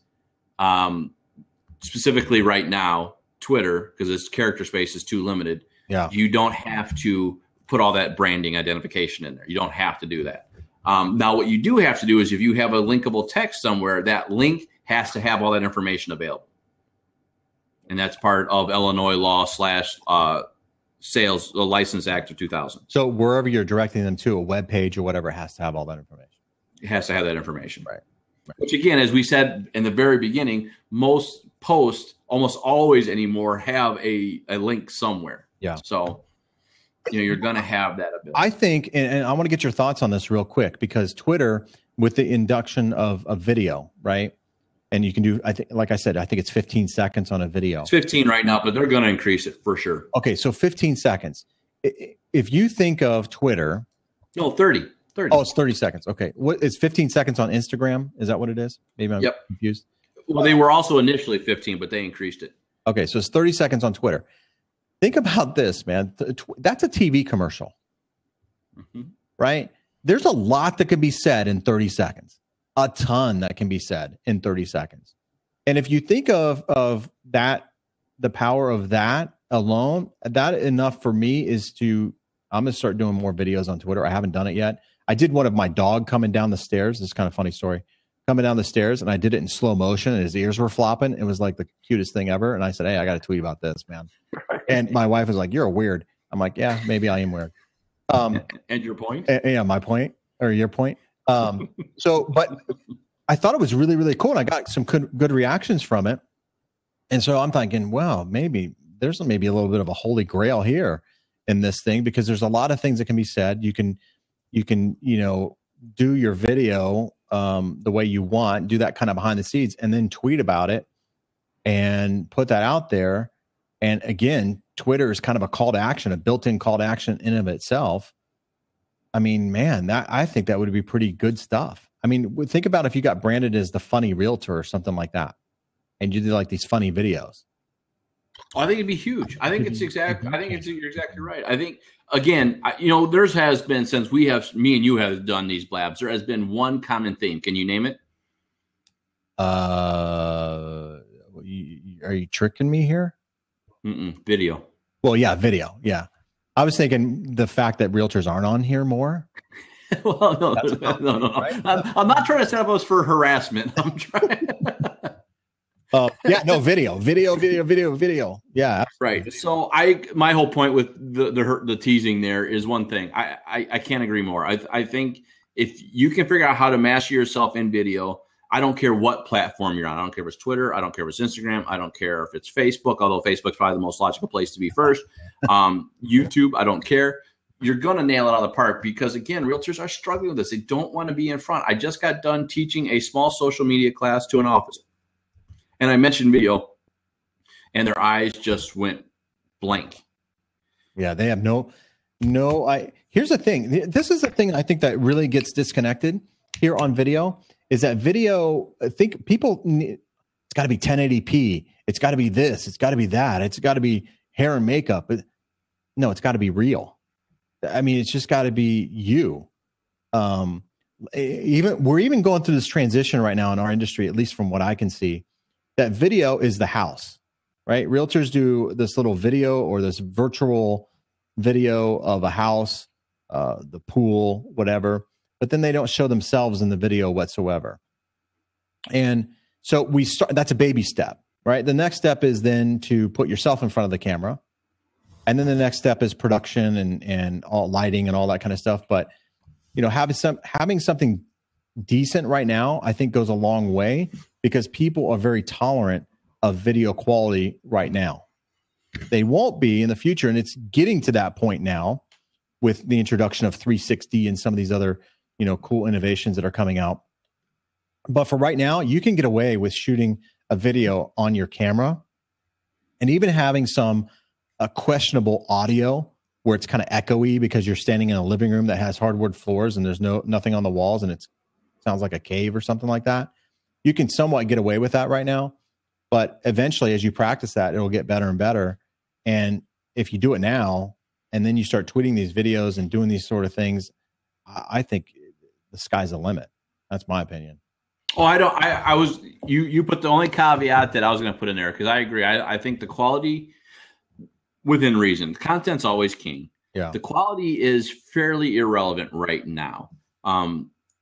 specifically right now, Twitter, because its character space is too limited, you don't have to put all that branding identification in there. You don't have to do that. Now, what you do have to do is if you have a linkable text somewhere, that link has to have all that information available. And that's part of Illinois law / Sales License Act of 2000. So wherever you're directing them to, a web page or whatever, has to have all that information. It has to have that information. Right. Which, again, as we said in the very beginning, most posts almost always anymore have a link somewhere. Yeah. So, you're going to have that ability. I think, and I want to get your thoughts on this real quick, because Twitter, with the induction of video, right? And you can do, I think, like I said, I think it's 15 seconds on a video. It's 15 right now, but they're going to increase it for sure. Okay, so 15 seconds. If you think of Twitter. No, 30. Oh, it's 30 seconds. Okay. What is 15 seconds on Instagram? Is that what it is? Maybe I'm confused. Well, they were also initially 15, but they increased it. Okay, so it's 30 seconds on Twitter. Think about this, man. That's a TV commercial, right? There's a lot that can be said in 30 seconds. A ton that can be said in 30 seconds. And if you think of that, the power of that alone, that enough for me is I'm going to start doing more videos on Twitter. I haven't done it yet. I did one of my dog coming down the stairs. This is kind of a funny story. Coming down the stairs, and I did it in slow motion, and his ears were flopping. It was like the cutest thing ever. And I said, hey, I got to tweet about this, man. And my wife was like, you're weird. I'm like, yeah, maybe I am weird. And your point? Yeah, my point, or your point. But I thought it was really, really cool. And I got some good reactions from it. And so I'm thinking, well, maybe there's maybe a little bit of a holy grail here in this thing, because there's a lot of things that can be said. You can, do your video the way you want, do that kind of behind the scenes, and then tweet about it and put that out there. And again, Twitter is kind of a call to action, a built-in call to action in of itself. I mean, man, I think that would be pretty good stuff. I mean, think about if you got branded as the funny realtor or something like that, and you did like these funny videos. I think it'd be huge. I think you're exactly right. I think, again, theirs has been, since me and you have done these blabs, there has been one common theme. Can you name it? Are you tricking me here? Video. Well, yeah, video. Yeah. I was thinking the fact that realtors aren't on here more. Well, no. Right? I'm not trying to set up us for harassment. I'm trying. Video. Yeah, absolutely. Right. So my whole point with the teasing there is one thing. I can't agree more. I think if you can figure out how to master yourself in video, I don't care what platform you're on. I don't care if it's Twitter. I don't care if it's Instagram. I don't care if it's Facebook, although Facebook's probably the most logical place to be first. YouTube, I don't care. You're going to nail it out of the park, because, again, realtors are struggling with this. They don't want to be in front. I just got done teaching a small social media class to an office, and I mentioned video, and their eyes just went blank. Yeah, they have here's the thing. This is the thing I think that really gets disconnected here on video, is that video, I think people, it's got to be 1080p. It's got to be this. It's got to be that. It's got to be hair and makeup. No, it's got to be real. I mean, it's just got to be you. We're even going through this transition right now in our industry, at least from what I can see, that video is the house, right? Realtors do this little video or this virtual video of a house, the pool, whatever, but then they don't show themselves in the video whatsoever. And so that's a baby step, right? The next step is then to put yourself in front of the camera. And then the next step is production and all lighting and all that kind of stuff. But, having something decent right now, I think, goes a long way, because people are very tolerant of video quality right now. They won't be in the future. And it's getting to that point now with the introduction of 360 and some of these other, cool innovations that are coming out. But for right now, you can get away with shooting a video on your camera and even having some questionable audio where it's kind of echoey because you're standing in a living room that has hardwood floors and there's nothing on the walls and it sounds like a cave or something like that. You can somewhat get away with that right now, but eventually as you practice that, it'll get better and better. And if you do it now and then you start tweeting these videos and doing these sort of things, I think the sky's the limit. That's my opinion. Oh, you put the only caveat that I was going to put in there because I agree. I think the quality within reason, content's always king. Yeah. The quality is fairly irrelevant right now.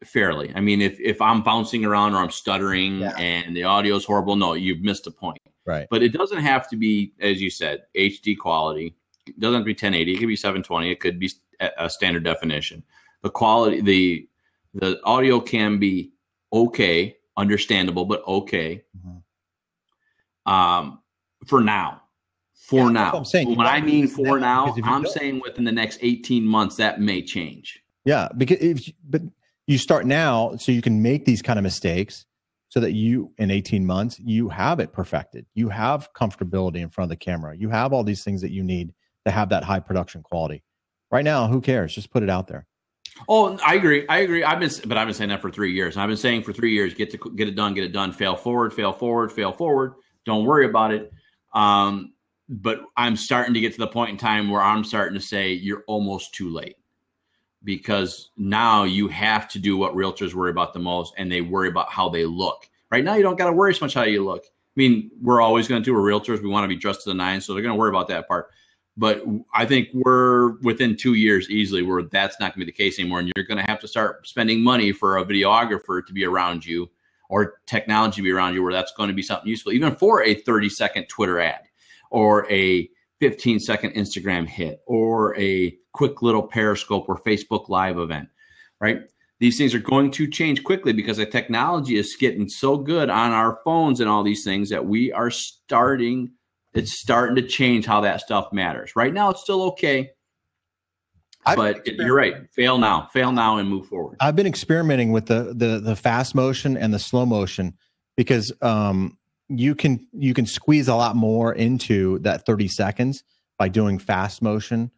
Fairly. I mean, if I'm bouncing around or I'm stuttering and the audio is horrible, no, you've missed the point. Right. But it doesn't have to be, as you said, HD quality. It doesn't have to be 1080. It could be 720. It could be a standard definition. The quality, the audio can be okay, understandable, but okay. Mm-hmm. For now. For now. I'm saying. When I mean for now, I'm saying within the next 18 months, that may change. Yeah, because but you start now so you can make these kind of mistakes so that you, in 18 months, you have it perfected. You have comfortability in front of the camera. You have all these things that you need to have that high production quality. Right now, who cares? Just put it out there. Oh, I agree. I've been saying that for 3 years. And I've been saying for 3 years, get it done. Fail forward. Don't worry about it. But I'm starting to get to the point in time where I'm starting to say you're almost too late. Because now you have to do what realtors worry about the most, and they worry about how they look. Right now, you don't got to worry so much how you look. I mean, we're always going to do we're realtors. We want to be dressed to the nines, so they're going to worry about that part. But I think we're within 2 years easily where that's not going to be the case anymore, and you're going to have to start spending money for a videographer to be around you or technology to be around you where that's going to be something useful, even for a 30-second Twitter ad or a 15-second Instagram hit or a quick little Periscope or Facebook Live event, right? These things are going to change quickly because the technology is getting so good on our phones and all these things that it's starting to change how that stuff matters. Right now, it's still okay, but you're right. Fail now and move forward. I've been experimenting with the fast motion and the slow motion because you can squeeze a lot more into that 30 seconds by doing fast motion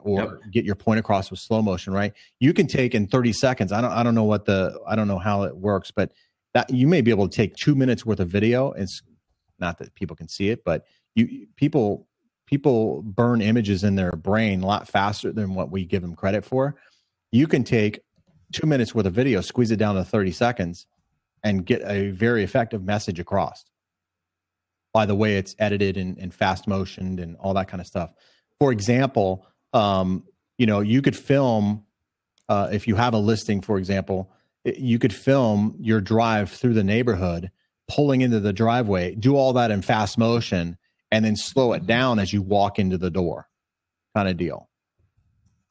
or get your point across with slow motion, right? You can take in 30 seconds. I don't know how it works, but that you may be able to take 2 minutes worth of video. It's not that people can see it, but people burn images in their brain a lot faster than what we give them credit for. You can take 2 minutes worth of video, squeeze it down to 30 seconds and get a very effective message across by the way it's edited and fast motioned and all that kind of stuff. For example, you could film, if you have a listing, for example, you could film your drive through the neighborhood, pulling into the driveway, do all that in fast motion, and then slow it down as you walk into the door kind of deal.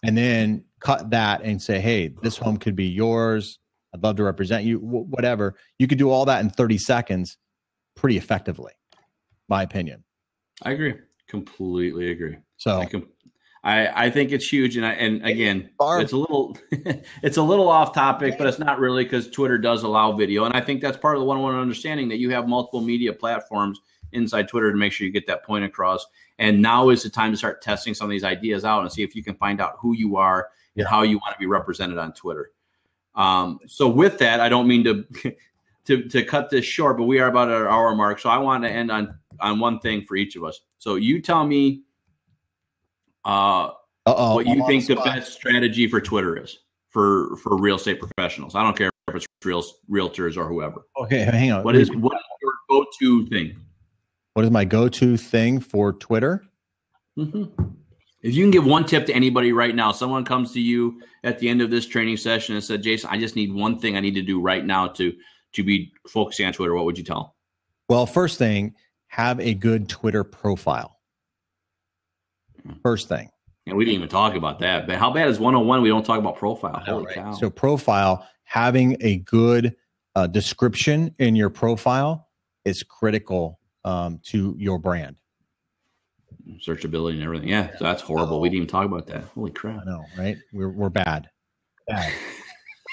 And then cut that and say, hey, this home could be yours. I'd love to represent you, whatever. You could do all that in 30 seconds pretty effectively, my opinion. I agree. Completely agree. So I think it's huge. And again, it's a little off topic, but it's not really because Twitter does allow video. And I think that's part of the one-on-one understanding that you have multiple media platforms inside Twitter to make sure you get that point across. And now is the time to start testing some of these ideas out and see if you can find out who you are and how you want to be represented on Twitter. So with that, I don't mean to cut this short, but we are about our hour mark. So I want to end on one thing for each of us. So you tell me what you think the best strategy for Twitter is for real estate professionals. I don't care if it's realtors or whoever. Okay, hang on. What is your go-to thing? What is my go-to thing for Twitter? Mm-hmm. If you can give one tip to anybody right now, someone comes to you at the end of this training session and said, Jason, I just need one thing I need to do right now to be focusing on Twitter, what would you tell them? Well, first thing, have a good Twitter profile. First thing. And we didn't even talk about that. But how bad is 101? We don't talk about profile. Holy cow. So profile, having a good description in your profile is critical to your brand. Searchability and everything. Yeah, so that's horrible. We didn't even talk about that. Holy crap. I know, right? We're bad.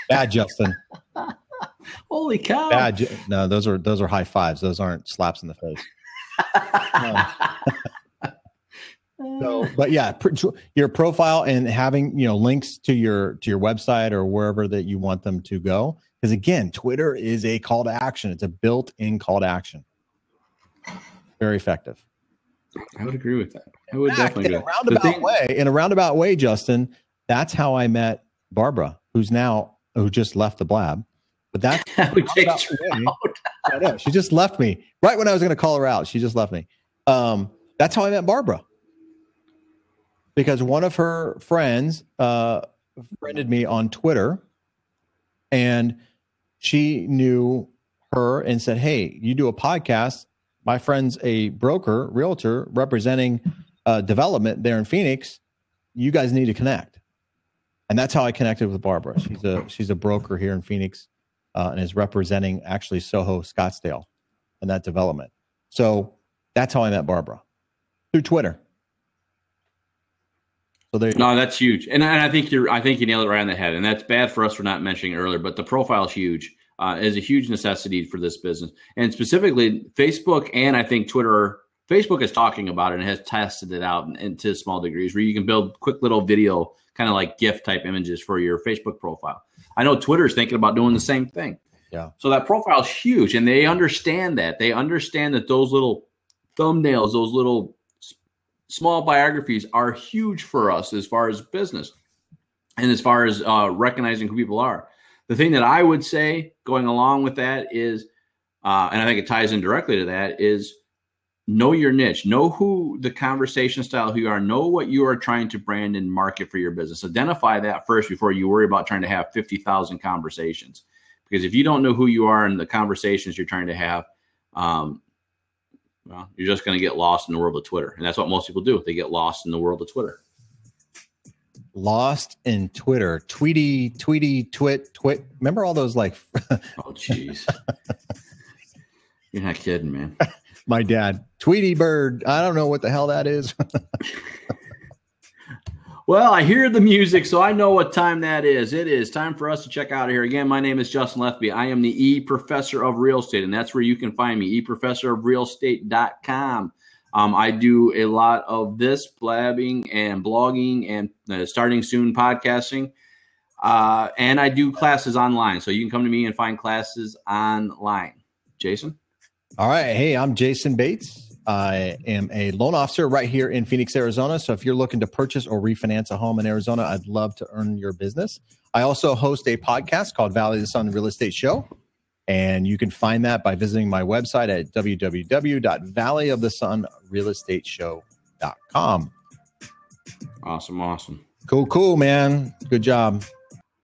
Bad, Justin. Holy cow. No, those are high fives. Those aren't slaps in the face. So, but yeah, your profile and having, links to your website or wherever that you want them to go. Because again, Twitter is a call to action. It's a built-in call to action. Very effective. I would agree with that. I would definitely agree. In a roundabout way, Justin, that's how I met Barbara, who just left the blab. But that's I know, she just left me right when I was going to call her out. She just left me. That's how I met Barbara. Because one of her friends friended me on Twitter, and she knew her and said, "Hey, you do a podcast. My friend's a broker, realtor, representing development there in Phoenix. You guys need to connect." And that's how I connected with Barbara. She's a broker here in Phoenix and is representing actually Soho, Scottsdale, and that development. So that's how I met Barbara, through Twitter. So no, that's huge, and I think you nailed it right on the head. And that's bad for us for not mentioning it earlier, but the profile is huge. Is a huge necessity for this business, and specifically Facebook and I think Twitter. Facebook is talking about it and has tested it out into small degrees, where you can build quick little video, kind of like GIF type images for your Facebook profile. I know Twitter is thinking about doing the same thing. Yeah. So that profile is huge, and they understand that. They understand that those little thumbnails, those little small biographies are huge for us as far as business and as far as recognizing who people are. The thing that I would say going along with that is, and I think it ties in directly to that, is know your niche. Know who the conversation style who you are. Know what you are trying to brand and market for your business. Identify that first before you worry about trying to have 50,000 conversations. Because if you don't know who you are and the conversations you're trying to have, well, you're just going to get lost in the world of Twitter. And that's what most people do. They get lost in the world of Twitter. Lost in Twitter. Tweety, twit. Remember all those like... Oh, jeez. You're not kidding, man. My dad. Tweety bird. I don't know what the hell that is. Well, I hear the music, so I know what time that is. It is time for us to check out of here. Again, my name is Justin Lethby. I am the E-Professor of Real Estate, and that's where you can find me, eprofessorofrealestate.com. I do a lot of this, blabbing and blogging and starting soon podcasting. And I do classes online, so you can come to me and find classes online. Jason? All right. Hey, I'm Jason Bates. I am a loan officer right here in Phoenix, Arizona. So if you're looking to purchase or refinance a home in Arizona, I'd love to earn your business. I also host a podcast called Valley of the Sun Real Estate Show. And you can find that by visiting my website at www.valleyofthesunrealestateshow.com. Awesome. Cool, man. Good job.